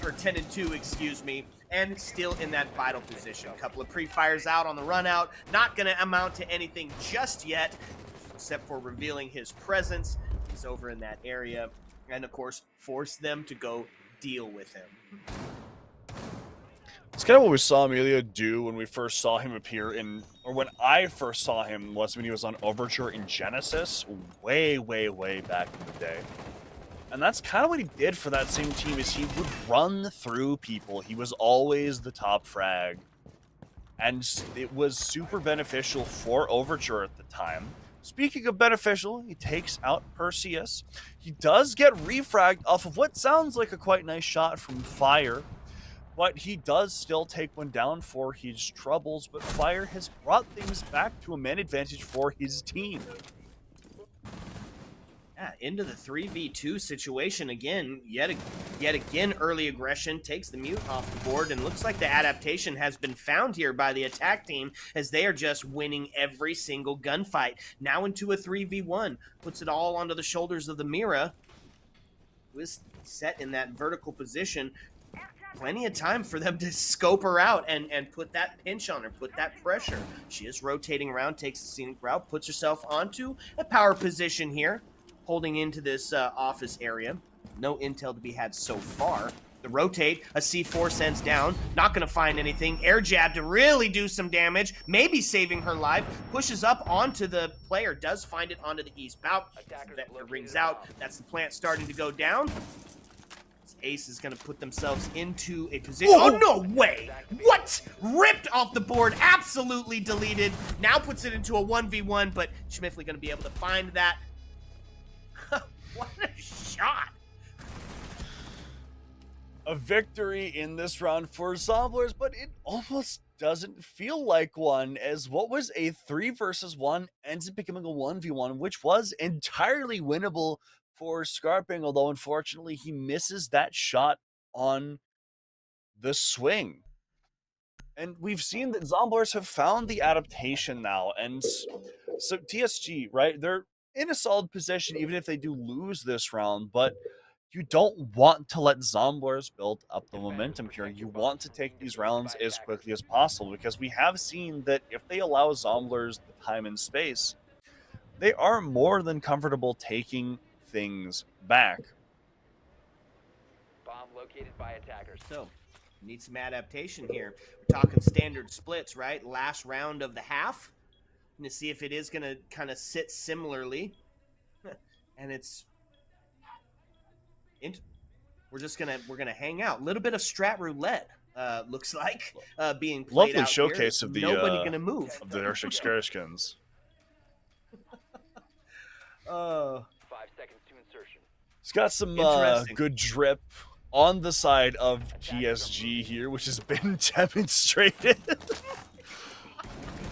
Or 10-2, excuse me. and still in that vital position. A couple of pre-fires out on the run out, not going to amount to anything just yet, except for revealing his presence. He's over in that area, and of course, force them to go deal with him. It's kind of what we saw Emilio do when we first saw him appear in, or when I first saw him was when he was on Overture in Genesis, way, way, way back in the day. And that's kind of what he did for that same team, is he would run through people. He was always the top frag. And it was super beneficial for Overture at the time. Speaking of beneficial, he takes out Perseus. He does get refragged off of what sounds like a quite nice shot from Fire. But he does still take one down for his troubles, but Fire has brought things back to a man advantage for his team. Yeah, into the 3v2 situation again. Yet again, early aggression takes the mute off the board, and looks like the adaptation has been found here by the attack team, as they are just winning every single gunfight. Now into a 3v1, puts it all onto the shoulders of the Mira, who is set in that vertical position. Plenty of time for them to scope her out and put that pinch on her, put that pressure. She is rotating around, takes the scenic route, puts herself onto a power position here, holding into this office area. No intel to be had so far. The rotate, a C4 sends down, not going to find anything. Air jab to really do some damage, maybe saving her life. Pushes up onto the player, does find it onto the east bout. Vector rings out, that's the plant starting to go down. Ace is going to put themselves into a position. Oh, no way! What? Ripped off the board, absolutely deleted. Now puts it into a 1v1, but Schmifley going to be able to find that. What a shot! A victory in this round for Zomblers, but it almost doesn't feel like one, as what was a 3 versus 1 ends up becoming a 1v1, which was entirely winnable for Scarping, although unfortunately he misses that shot on the swing. And we've seen that Zomblers have found the adaptation now, and so TSG, right, they're in a solid position even if they do lose this round, but you don't want to let Zomblers build up the momentum here. You want to take these rounds as quickly as possible, because we have seen that if they allow Zomblers the time and space, they are more than comfortable taking things back. Bomb located by attackers. So, need some adaptation here. We're talking standard splits, right? Last round of the half. To see if it is going to kind of sit similarly. And it's... we're gonna hang out. A little bit of strat roulette, looks like, being played Lovely out showcase here. of the Nobody gonna move. of the Urshik Skarishkins. 5 seconds to insertion. It's got some good drip on the side of TSG here, which has been demonstrated.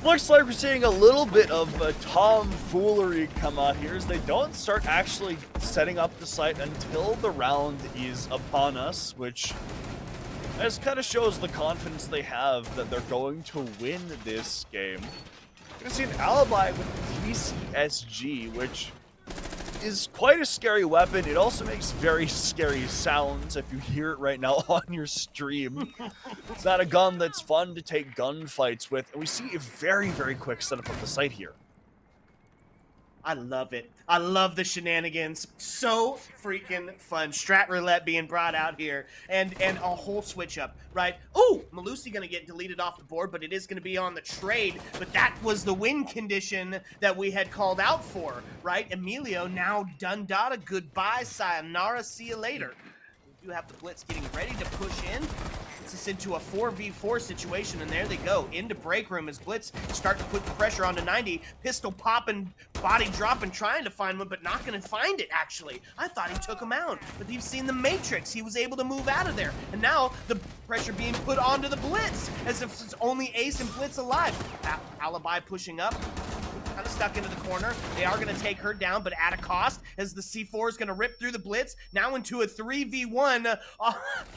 Looks like we're seeing a little bit of tomfoolery come out here, as they don't start actually setting up the site until the round is upon us, which as kind of shows the confidence they have that they're going to win this game. You're going to see an alibi with TCSG, which is quite a scary weapon. It also makes very scary sounds if you hear it right now on your stream. It's not a gun that's fun to take gunfights with, and we see a very, very quick setup of the site here. I love it. I love the shenanigans. So freaking fun. Strat roulette being brought out here, and a whole switch up, right? Oh, Malusi gonna get deleted off the board, but it is gonna be on the trade. But that was the win condition that we had called out for, right? Emilio now done data. Goodbye, sayonara, see you later. We do have the Blitz getting ready to push in. Puts us into a 4v4 situation, and there they go into break room as Blitz start to put the pressure onto 90. Pistol popping, body dropping, trying to find one, but not going to find it, actually. I thought he took him out, but you've seen the Matrix. He was able to move out of there, and now the pressure being put onto the Blitz as if it's only Ace and Blitz alive. Alibi pushing up. Kind of stuck into the corner. They are going to take her down, but at a cost, as the C4 is going to rip through the Blitz. Now into a 3v1.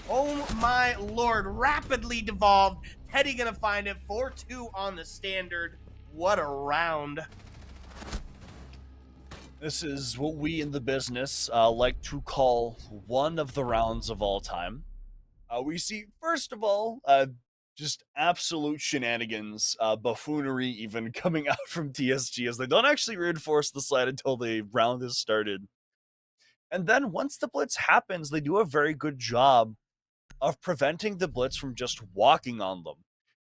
Oh my lord. Rapidly devolved. Teddy going to find it. 4-2 on the standard. What a round. This is what we in the business like to call one of the rounds of all time. We see, first of all, just absolute shenanigans, buffoonery even coming out from TSG as they don't actually reinforce the site until the round has started. And then once the blitz happens, they do a very good job of preventing the blitz from just walking on them.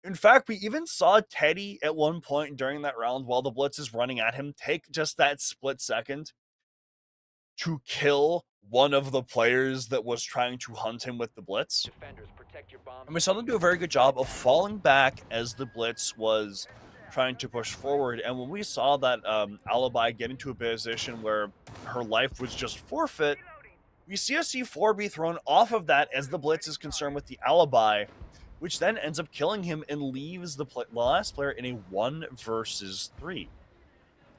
In fact, we even saw Teddy at one point during that round while the blitz is running at him take just that split second to kill one of the players that was trying to hunt him with the blitz. Defenders, protect your bombs. And we saw them do a very good job of falling back as the blitz was trying to push forward. And when we saw that Alibi get into a position where her life was just forfeit, we see a C4 be thrown off of that as the blitz is concerned with the Alibi, which then ends up killing him and leaves the last player in a 1 versus 3.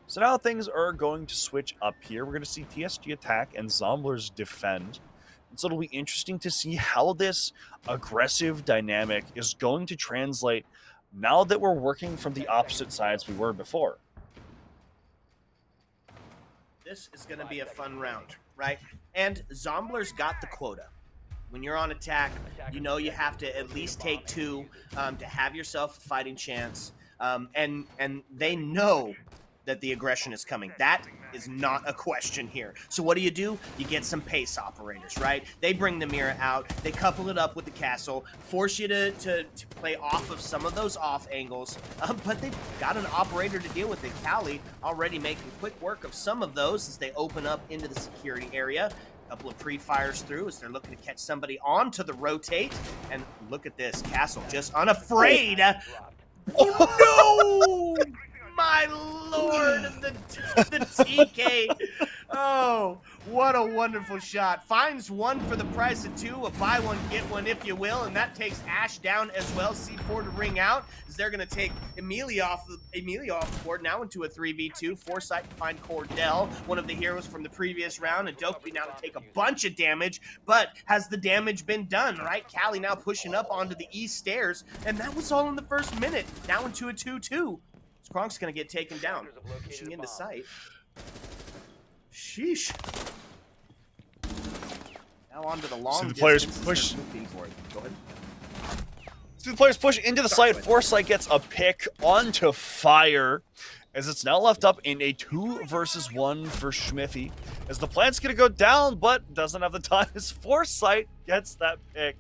So now things are going to switch up here. We're going to see TSG attack and Zomblers defend. And so it'll be interesting to see how this aggressive dynamic is going to translate now that we're working from the opposite sides we were before. This is going to be a fun round, right? And Zomblers got the quota. When you're on attack, you know you have to at least take 2 to have yourself a fighting chance. And they know that the aggression is coming. That is not a question here. So what do? You get some pace operators, right? They bring the mirror out, they couple it up with the castle, force you to play off of some of those off angles, but they've got an operator to deal with it. Cali already making quick work of some of those as they open up into the security area. A couple of pre-fires through as they're looking to catch somebody onto the rotate. And look at this, Castle just unafraid. Oh no! My lord, the TK. Oh, what a wonderful shot. Finds 1 for the price of 2, a buy one, get one if you will, and that takes Ash down as well. C4 to ring out as they're going to take Amelia off the board now into a 3v2. Foresight to find Cordell, one of the heroes from the previous round, and Dokeby now to take a bunch of damage, but has the damage been done, right? Cali now pushing up onto the east stairs, and that was all in the first minute. Now into a 2-2. Kronk's going to get taken down. Pushing into sight. Sheesh. Now onto the long So the players push. Go ahead. So the players push into the site. Foresight gets a pick onto fire as it's now left up in a 2 versus 1 for Schmiffy. As the plant's going to go down, but doesn't have the time as Foresight gets that pick.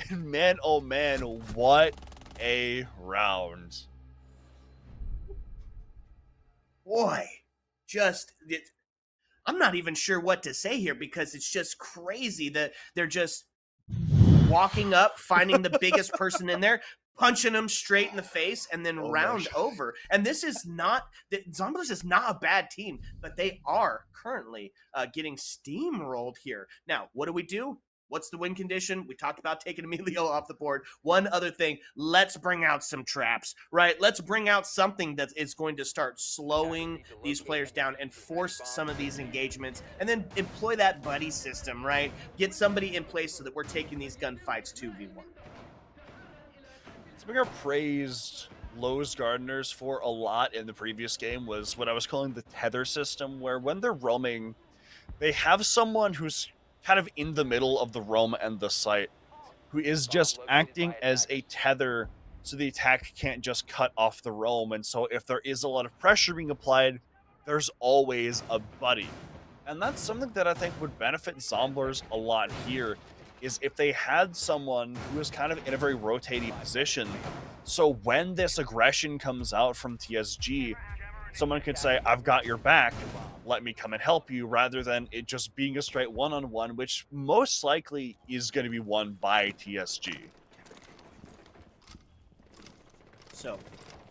And man, oh man, what a round. Boy, I'm not even sure what to say here because it's just crazy that they're just walking up, finding the biggest person in there, punching them straight in the face, and then round over. And this is not, Zombies is not a bad team, but they are currently getting steamrolled here. Now, what do? What's the win condition? We talked about taking Emilio off the board. One other thing, let's bring out some traps, right? Let's bring out something that is going to start slowing these players down and force some of these engagements, and then employ that buddy system, right? Get somebody in place so that we're taking these gunfights 2v1. Something I praised Lowe's Gardeners for a lot in the previous game was what I was calling the tether system, where when they're roaming, they have someone who's kind of in the middle of the roam and the site, who is just acting as a tether so the attack can't just cut off the roam. And so if there is a lot of pressure being applied, there's always a buddy. And that's something that I think would benefit Zomblers a lot here, is if they had someone who is kind of in a very rotating position. So when this aggression comes out from TSG, someone could say, I've got your back, let me come and help you, rather than it just being a straight one-on-one, which most likely is going to be won by TSG. So,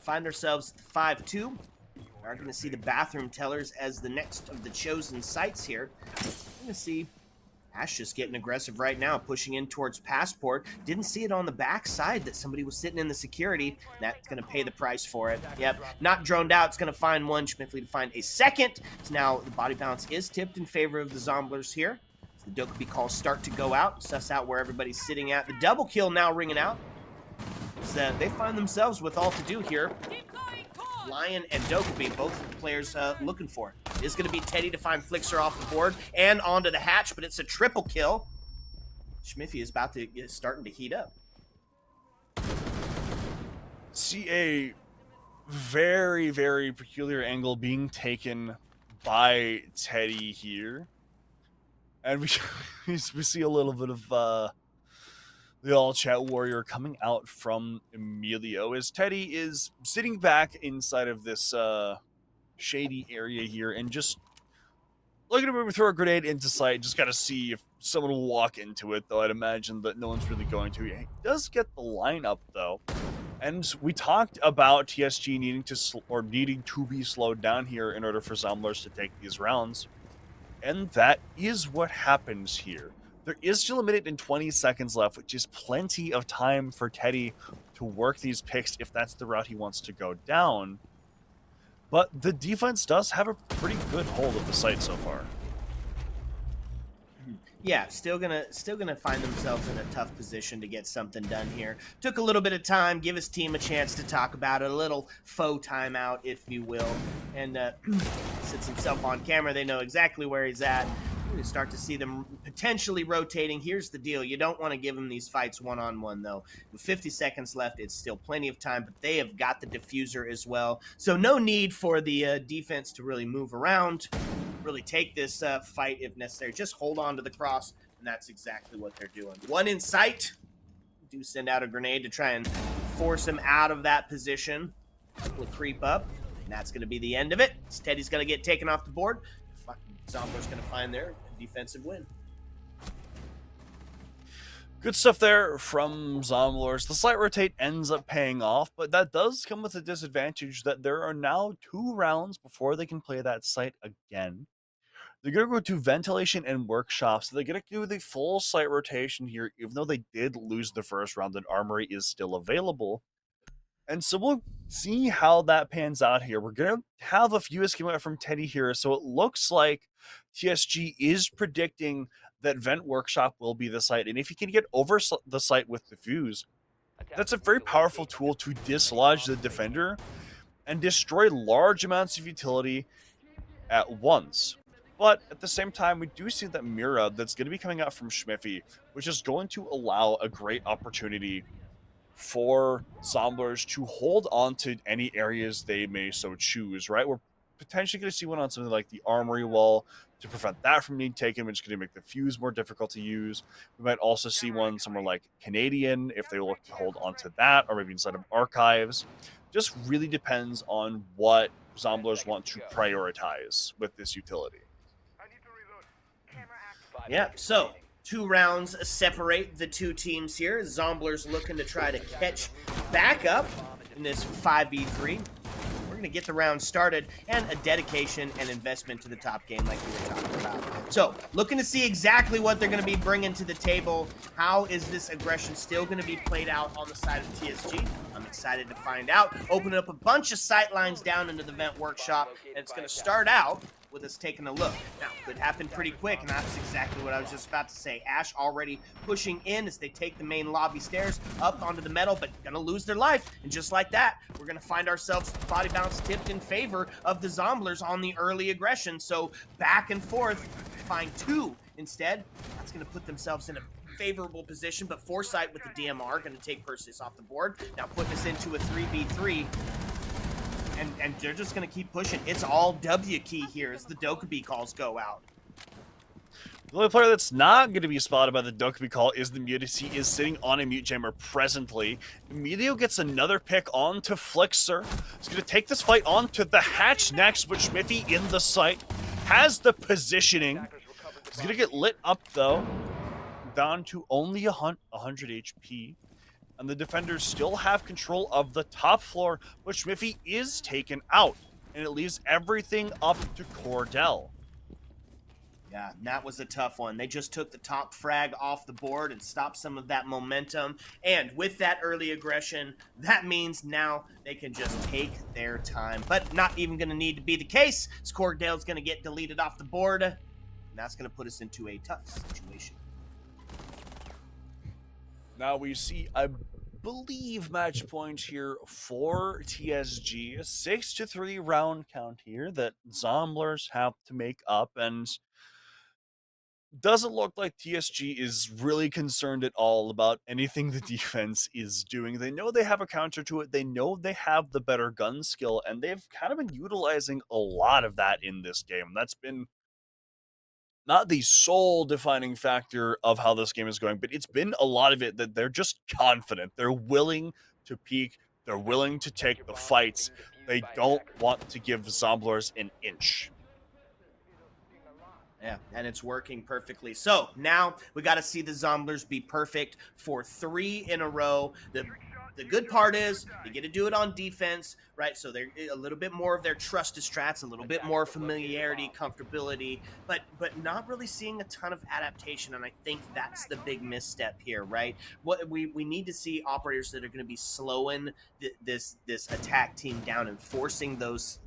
find ourselves 5-2. We are going to see the bathroom tellers as the next of the chosen sites here. We're going to see Ash just getting aggressive right now, pushing in towards Passport. Didn't see it on the back side that somebody was sitting in the security. That's going to pay the price for it. Yep, not droned out. It's going to find one. Schmiffly to find a second. So now the body balance is tipped in favor of the Zomblers here. So the Dokeby calls start to go out, suss out where everybody's sitting at. The double kill now ringing out. So they find themselves with all to do here. Lion and Dokeby, both players looking for it. It's going to be Teddy to find Flixer off the board and onto the hatch, but it's a triple kill. Schmiffy is about to get starting to heat up. See a very, very peculiar angle being taken by Teddy here. And we see a little bit of the all chat warrior coming out from Emilio as Teddy is sitting back inside of this shady area here and just looking to maybe throw a grenade into sight. Just gotta see if someone will walk into it, though I'd imagine that no one's really going to. He does get the lineup though. And we talked about TSG needing to be slowed down here in order for Zomblers to take these rounds. And that is what happens here. There is still a minute and 20 seconds left, which is plenty of time for Teddy to work these picks if that's the route he wants to go down. But the defense does have a pretty good hold of the site so far. Yeah, still gonna find themselves in a tough position to get something done here. Took a little bit of time, give his team a chance to talk about it, a little faux timeout, if you will, and sits himself on camera. They know exactly where he's at. We're gonna start to see them potentially rotating. Here's the deal: you don't want to give them these fights one-on-one, though. With 50 seconds left, it's still plenty of time, but they have got the diffuser as well, so no need for the defense to really move around. Really take this fight if necessary. Just hold on to the cross, and that's exactly what they're doing. One in sight. Do send out a grenade to try and force him out of that position. Will creep up, and that's going to be the end of it. Teddy's going to get taken off the board. Zombler's going to find their defensive win. Good stuff there from Zomblers. The slight rotate ends up paying off, but that does come with a disadvantage that there are now 2 rounds before they can play that site again. They're going to go to ventilation and workshop, so they're going to do the full site rotation here, even though they did lose the first round, and armory is still available. And so we'll see how that pans out here. We're going to have a few scheme out from Teddy here, so it looks like TSG is predicting that Vent Workshop will be the site. And if you can get over the site with Diffuse, that's a very powerful tool to dislodge the defender and destroy large amounts of utility at once. But at the same time, we do see that Mira that's going to be coming out from Schmiffy, which is going to allow a great opportunity for Zomblers to hold on to any areas they may so choose, right? We're potentially going to see one on something like the armory wall to prevent that from being taken, which is going to make the fuse more difficult to use. We might also see one somewhere like Canadian if they look to hold on to that, or maybe inside of archives. Just really depends on what Zomblers want to prioritize with this utility. Yeah, so 2 rounds separate the 2 teams here. Zomblers looking to try to catch back up in this 5v3. We're going to get the round started, and a dedication and investment to the top game like we were talking about. So, looking to see exactly what they're going to be bringing to the table. How is this aggression still going to be played out on the side of TSG? I'm excited to find out. Opening up a bunch of sight lines down into the Vent Workshop, and it's going to start out with us taking a look. Now, could happen pretty quick, and that's exactly what I was just about to say. Ash already pushing in as they take the main lobby stairs up onto the metal, but gonna lose their life. And just like that, we're gonna find ourselves body bounce tipped in favor of the Zomblers on the early aggression. So back and forth, find 2 instead. That's gonna put themselves in a favorable position, but Foresight with the DMR gonna take Perseus off the board. Now putting us into a 3v3. And they're just going to keep pushing. It's all W key here as the Dokkaebi calls go out. The only player that's not going to be spotted by the Dokkaebi call is the Mutus. He is sitting on a mute jammer presently. Emilio gets another pick onto Flixer. He's going to take this fight onto the hatch next, but Schmiffy in the site has the positioning. He's going to get lit up, though, down to only 100 HP. And the defenders still have control of the top floor, but Schmiffy is taken out, and it leaves everything up to Cordell. Yeah, that was a tough one. They just took the top frag off the board and stopped some of that momentum. And with that early aggression, that means now they can just take their time. But not even going to need to be the case, as Cordell's going to get deleted off the board, and that's going to put us into a tough situation. Now we see, I believe, match point here for TSG. A 6-3 round count here that Zomblers have to make up. And doesn't look like TSG is really concerned at all about anything the defense is doing. They know they have a counter to it. They know they have the better gun skill, and they've kind of been utilizing a lot of that in this game. That's been not the sole defining factor of how this game is going, but it's been a lot of it that they're just confident. They're willing to peak. They're willing to take the fights. They don't want to give Zomblers an inch. Yeah, and it's working perfectly. So now we got to see the Zomblers be perfect for 3 in a row. The good part is they get to do it on defense, right? So they're a little bit more of their trusted strats, a little bit more familiarity, comfortability, but not really seeing a ton of adaptation. And I think that's the big misstep here, right? What we need to see operators that are going to be slowing this attack team down and forcing those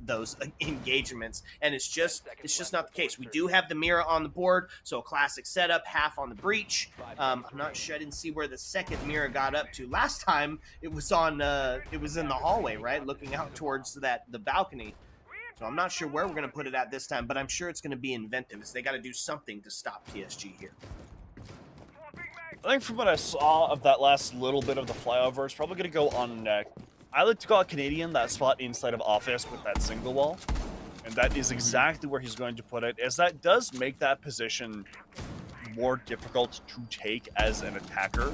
engagements. And it's just not the case. We do have the mirror on the board, so a classic setup, half on the breach. I'm not sure. I didn't see where the second mirror got up to last time. It was on. It was in the hallway, right, looking out towards the balcony. So I'm not sure where we're going to put it at this time, but I'm sure it's going to be inventive. So they got to do something to stop TSG here. I think from what I saw of that last little bit of the flyover, it's probably going to go on I like to call it Canadian, that spot inside of office with that single wall. And that is exactly where he's going to put it, as that does make that position more difficult to take as an attacker.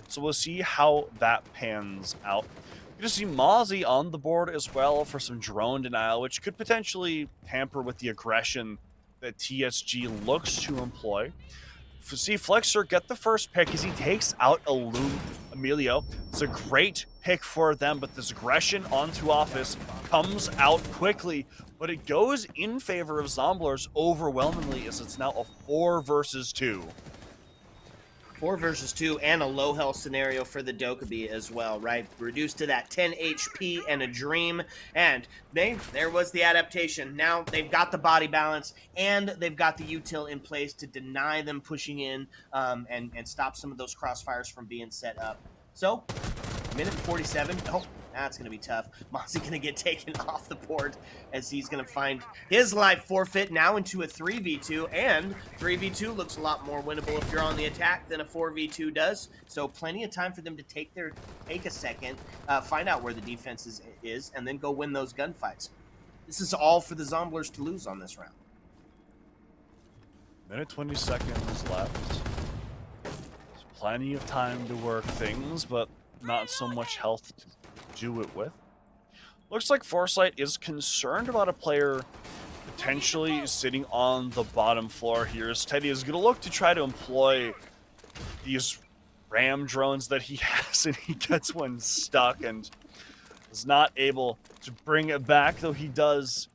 So we'll see how that pans out. You're going to see Mozzie on the board as well for some drone denial, which could potentially tamper with the aggression that TSG looks to employ. See Flexer get the first pick as he takes out Emilio. It's a great pick for them, but this aggression onto office comes out quickly, but it goes in favor of Zomblers overwhelmingly, as it's now a 4 versus 2. 4 versus 2 and a low health scenario for the Dokkaebi as well, right? Reduced to that 10 HP and a dream. And there was the adaptation. Now they've got the body balance and they've got the util in place to deny them pushing in and stop some of those crossfires from being set up. So, minute 47. Oh, that's going to be tough. Mozzie going to get taken off the board as he's going to find his life forfeit now into a 3v2. And 3v2 looks a lot more winnable if you're on the attack than a 4v2 does. So plenty of time for them to take a second, find out where the defense is, and then go win those gunfights. This is all for the Zomblers to lose on this round. Minute 20 seconds left. There's plenty of time to work things, but not so much health to do it with. Looks like Foresight is concerned about a player potentially sitting on the bottom floor here, as Teddy is going to look to try to employ these ram drones that he has, and he gets one stuck and is not able to bring it back, though he does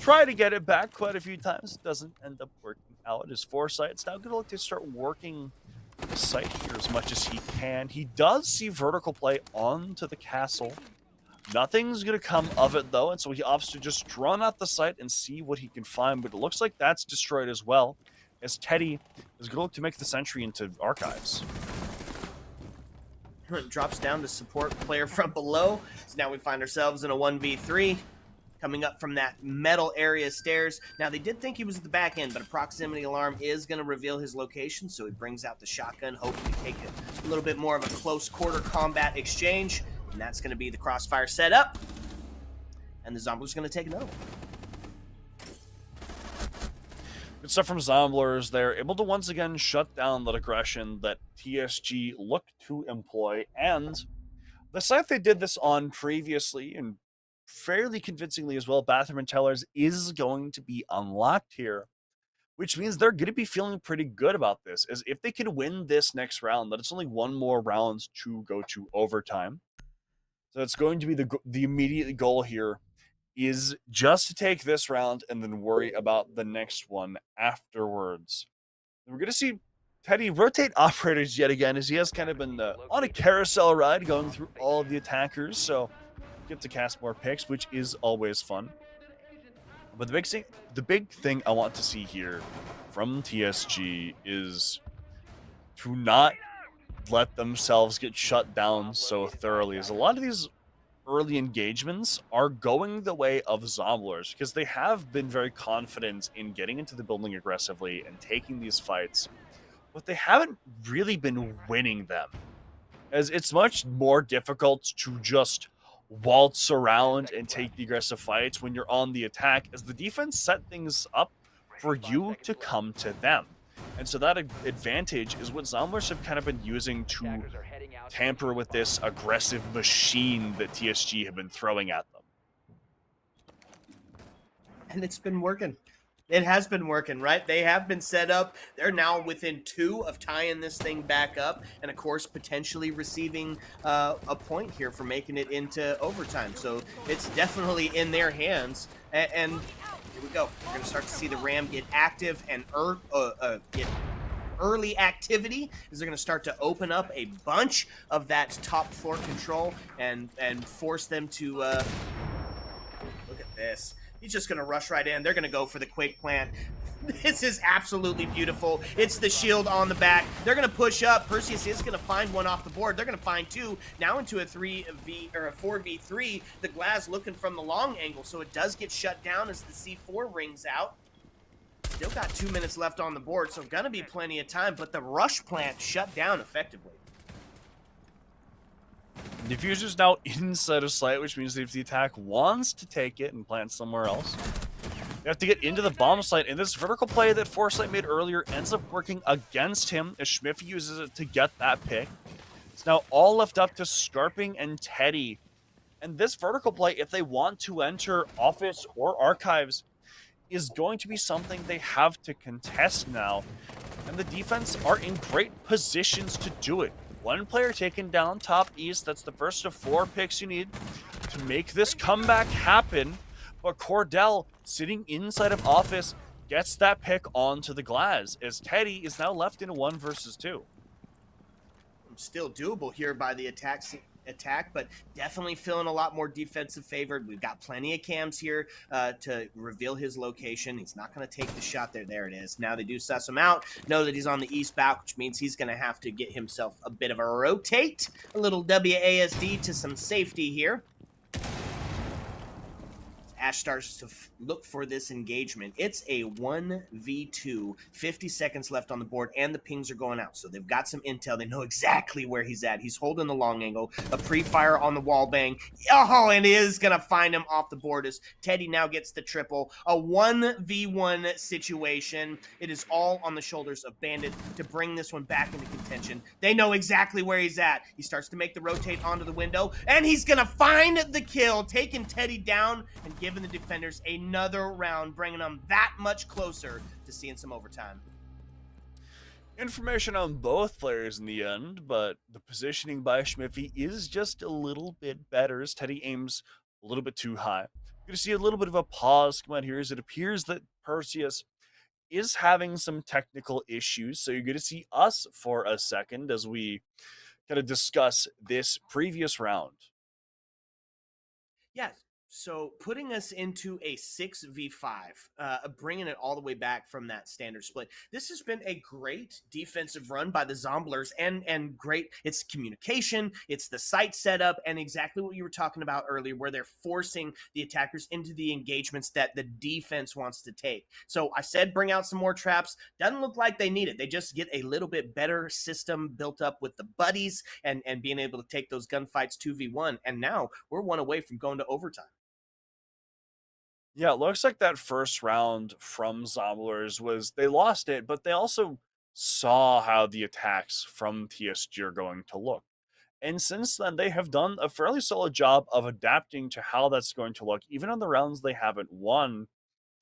try to get it back quite a few times. It doesn't end up working out. His Foresight's now going to look to start working the site here as much as he can. He does see vertical play onto the castle. Nothing's going to come of it, though, and so he opts to just drone out the site and see what he can find, but it looks like that's destroyed as well, as Teddy is going to look to make the sentry into archives. Drops down to support player from below. So now we find ourselves in a 1v3. Coming up from that metal area stairs. Now, they did think he was at the back end, but a proximity alarm is going to reveal his location, so he brings out the shotgun, hoping to take a little bit more of a close quarter combat exchange, and that's going to be the crossfire setup, and the Zomblers going to take another one. Good stuff from Zomblers. They're able to once again shut down that aggression that TSG looked to employ, and the site they did this on previously, and fairly convincingly as well, Bathroom and Tellers is going to be unlocked here, which means they're going to be feeling pretty good about this, as if they can win this next round, that it's only one more round to go to overtime. So it's going to be the immediate goal here is just to take this round and then worry about the next one afterwards. And we're going to see Teddy rotate operators yet again, as he has kind of been on a carousel ride going through all of the attackers, so get to cast more picks, which is always fun. But the big thing I want to see here from TSG is to not let themselves get shut down so thoroughly, as a lot of these early engagements are going the way of Zomblers because they have been very confident in getting into the building aggressively and taking these fights, but they haven't really been winning them. As it's much more difficult to just waltz around and take the aggressive fights when you're on the attack, as the defense set things up for you to come to them. And so that advantage is what Zomblers have kind of been using to Attackers are heading out to tamper the with bomb. this aggressive machine that TSG have been throwing at them. And it's been working. It has been working, right? They have been set up. They're now within 2 of tying this thing back up, and of course, potentially receiving a point here for making it into overtime. So it's definitely in their hands. And here we go. We're going to start to see the Ram get active and get early activity as they're going to start to open up a bunch of that top floor control and force them to look at this. He's just going to rush right in. They're going to go for the quick plant. This is absolutely beautiful. It's the shield on the back. They're going to push up. Perseus is going to find one off the board. They're going to find two. Now into a 3v or a 4v3. The Glass looking from the long angle, so it does get shut down as the C4 rings out. Still got 2 minutes left on the board, so going to be plenty of time, but the rush plant shut down effectively. Diffuser's now inside of sight, which means that if the attack wants to take it and plant somewhere else, they have to get into the bomb site. And this vertical play that Foresight made earlier ends up working against him as Schmiff uses it to get that pick. It's now all left up to Scarping and Teddy. And this vertical play, if they want to enter Office or Archives, is going to be something they have to contest now. And the defense are in great positions to do it. One player taken down top east. That's the first of 4 picks you need to make this comeback happen. But Cordell, sitting inside of Office, gets that pick onto the Glass, as Teddy is now left in a 1 versus 2. Still doable here by the attack, but definitely feeling a lot more defensive favored. We've got plenty of cams here to reveal his location. He's not going to take the shot there. There it is. Now they do suss him out, know that he's on the east back, which means he's going to have to get himself a bit of a rotate, a little WASD to some safety here. Ash starts to look for this engagement. It's a 1v2, 50 seconds left on the board, and the pings are going out. So they've got some intel. They know exactly where he's at. He's holding the long angle, a pre-fire on the wall bang. Oh, and he is going to find him off the board as Teddy now gets the triple. A 1v1 situation. It is all on the shoulders of Bandit to bring this one back into contention. They know exactly where he's at. He starts to make the rotate onto the window, and he's going to find the kill, taking Teddy down and giving the defenders another round, bringing them that much closer to seeing some overtime. Information on both players in the end, but the positioning by Schmiffy is just a little bit better as Teddy aims a little bit too high. You're going to see a little bit of a pause come out here as it appears that Perseus is having some technical issues. So you're going to see us for a second as we kind of discuss this previous round. Yes. So putting us into a 6v5, bringing it all the way back from that standard split. This has been a great defensive run by the Zomblers and great. It's communication, it's the site setup, and exactly what you were talking about earlier, where they're forcing the attackers into the engagements that the defense wants to take. So I said bring out some more traps. Doesn't look like they need it. They just get a little bit better system built up with the buddies and being able to take those gunfights 2v1. And now we're 1 away from going to overtime. Yeah, it looks like that first round from Zomblers was they lost it, but they also saw how the attacks from TSG are going to look. And since then, they have done a fairly solid job of adapting to how that's going to look. Even on the rounds they haven't won,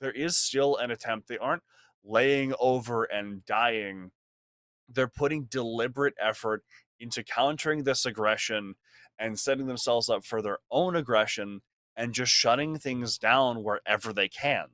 there is still an attempt. They aren't laying over and dying. They're putting deliberate effort into countering this aggression and setting themselves up for their own aggression and just shutting things down wherever they can.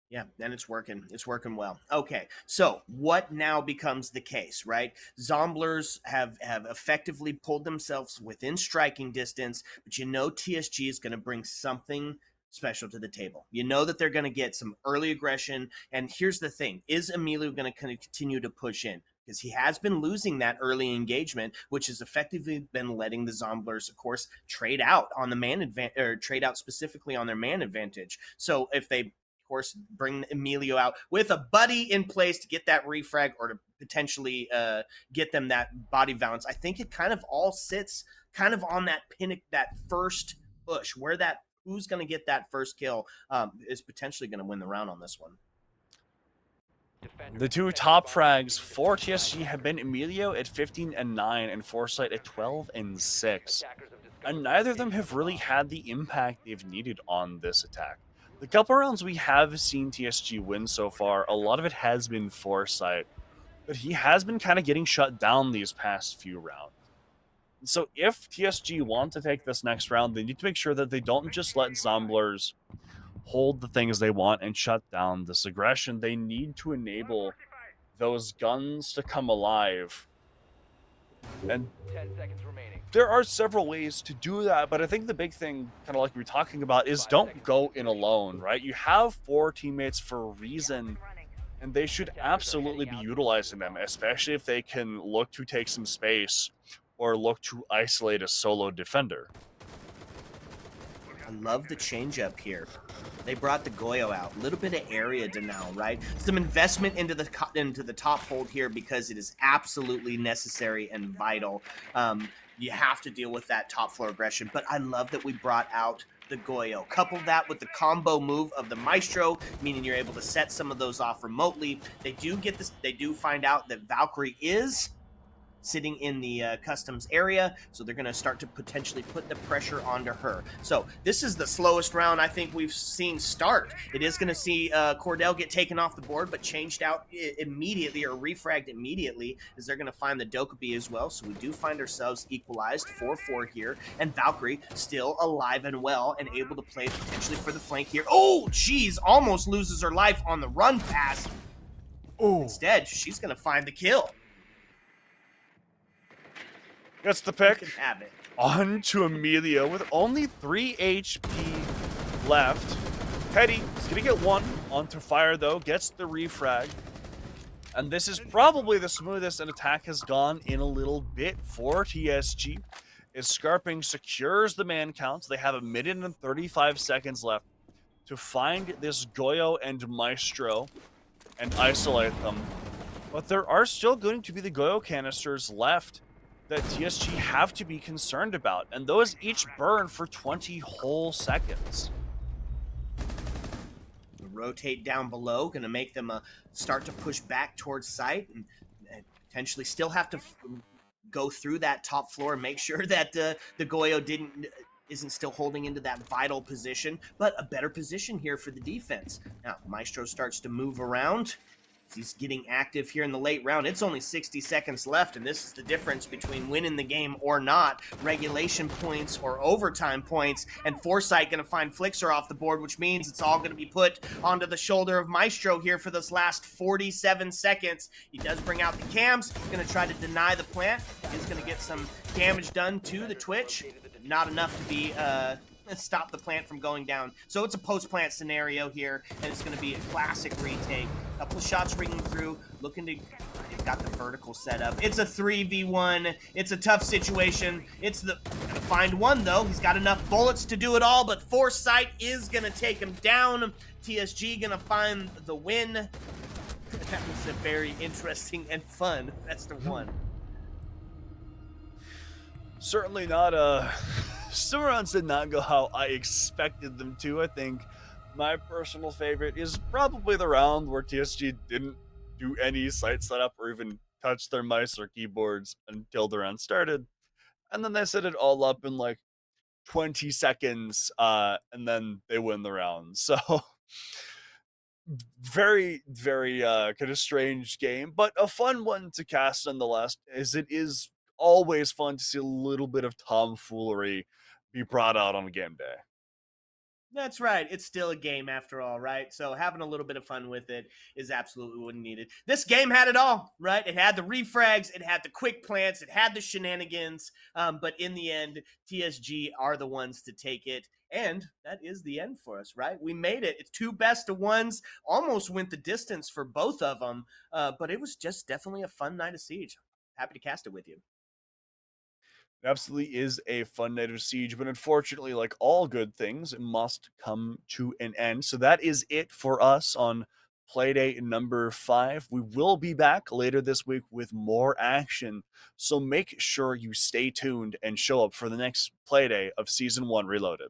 Yeah, and it's working. It's working well. Okay, so what now becomes the case, right? Zomblers have effectively pulled themselves within striking distance, but you know TSG is going to bring something special to the table. You know that they're going to get some early aggression, and here's the thing. Is Emilio going to continue to push in? because he has been losing that early engagement, which has effectively been letting the Zomblers, of course, trade out on the man advantage, or trade out specifically on their man advantage. So if they, of course, bring Emilio out with a buddy in place to get that refrag or to potentially get them that body balance, I think it kind of all sits kind of on that pin, that first push, where that who's going to get that first kill is potentially going to win the round on this one. The two top frags for TSG have been Emilio at 15 and 9 and Foresight at 12 and 6. And neither of them have really had the impact they've needed on this attack. The couple rounds we have seen TSG win so far, a lot of it has been Foresight, but he has been kind of getting shut down these past few rounds. So if TSG want to take this next round, they need to make sure that they don't just let Zomblers hold the things they want and shut down this aggression. They need to enable those guns to come alive. And 10 seconds remaining. there are several ways to do that, but I think the big thing, kind of like we were talking about, is don't go in alone, right? You have 4 teammates for a reason, and they should absolutely be utilizing them, especially if they can look to take some space or look to isolate a solo defender. I love the changeup here. They brought the Goyo out. A little bit of area denial, right? Some investment into the top hold here because it is absolutely necessary and vital. You have to deal with that top floor aggression. But I love that we brought out the Goyo. Couple that with the combo move of the Maestro, meaning you're able to set some of those off remotely. They do get this. They do find out that Valkyrie is sitting in the customs area, so they're going to start to potentially put the pressure onto her. So this is the slowest round I think we've seen start. It is going to see Cordell get taken off the board, but changed out immediately, or refragged immediately, as they're going to find the Dokkaebi as well. So we do find ourselves equalized 4-4 here, and Valkyrie still alive and well and able to play potentially for the flank here. Oh, geez, almost loses her life on the run pass. Oh, Instead, she's going to find the kill. gets the pick. Can have it. On to Emilio with only 3 HP left. Petty is going to get 1 onto fire, though. Gets the refrag. And this is probably the smoothest an attack has gone in a little bit for TSG. As Scarping secures the man count. They have a minute and 35 seconds left to find this Goyo and Maestro and isolate them. But there are still going to be the Goyo canisters left that TSG have to be concerned about, and those each burn for 20 whole seconds. Rotate down below, going to make them start to push back towards site, and potentially still have to go through that top floor and make sure that the Goyo isn't still holding into that vital position, but a better position here for the defense. Now, Maestro starts to move around. He's getting active here in the late round. It's only 60 seconds left, and this is the difference between winning the game or not. Regulation points or overtime points, and Foresight going to find Flixer off the board, which means it's all going to be put onto the shoulder of Maestro here for this last 47 seconds. He does bring out the cams. Going to try to deny the plant. He's going to get some damage done to the Twitch. Not enough to be stop the plant from going down. So it's a post-plant scenario here, and it's going to be a classic retake. A couple shots ringing through, looking to... They've got the vertical set up. It's a 3v1. It's a tough situation. It's the... Gonna find one, though. He's got enough bullets to do it all, but Foresight is going to take him down. TSG going to find the win. That was a very interesting and fun best of 1. Certainly not some rounds did not go how I expected them to. I think my personal favorite is probably the round where TSG didn't do any site setup or even touch their mice or keyboards until the round started. And then they set it all up in like 20 seconds, and then they win the round. So very, very kind of strange game, but a fun one to cast nonetheless, as it is always fun to see a little bit of tomfoolery be brought out on a game day. That's right. It's still a game after all, right? So having a little bit of fun with it is absolutely what needed. This game had it all, right? It had the refrags, it had the quick plants, it had the shenanigans. But in the end, TSG are the ones to take it. And that is the end for us, right? We made it. It's 2 best of ones. Almost went the distance for both of them. But it was just definitely a fun night of Siege. Happy to cast it with you. It absolutely is a fun night of Siege, but unfortunately, like all good things, it must come to an end. So that is it for us on Playdate number 5. We will be back later this week with more action. So make sure you stay tuned and show up for the next Playday of Season 1 Reloaded.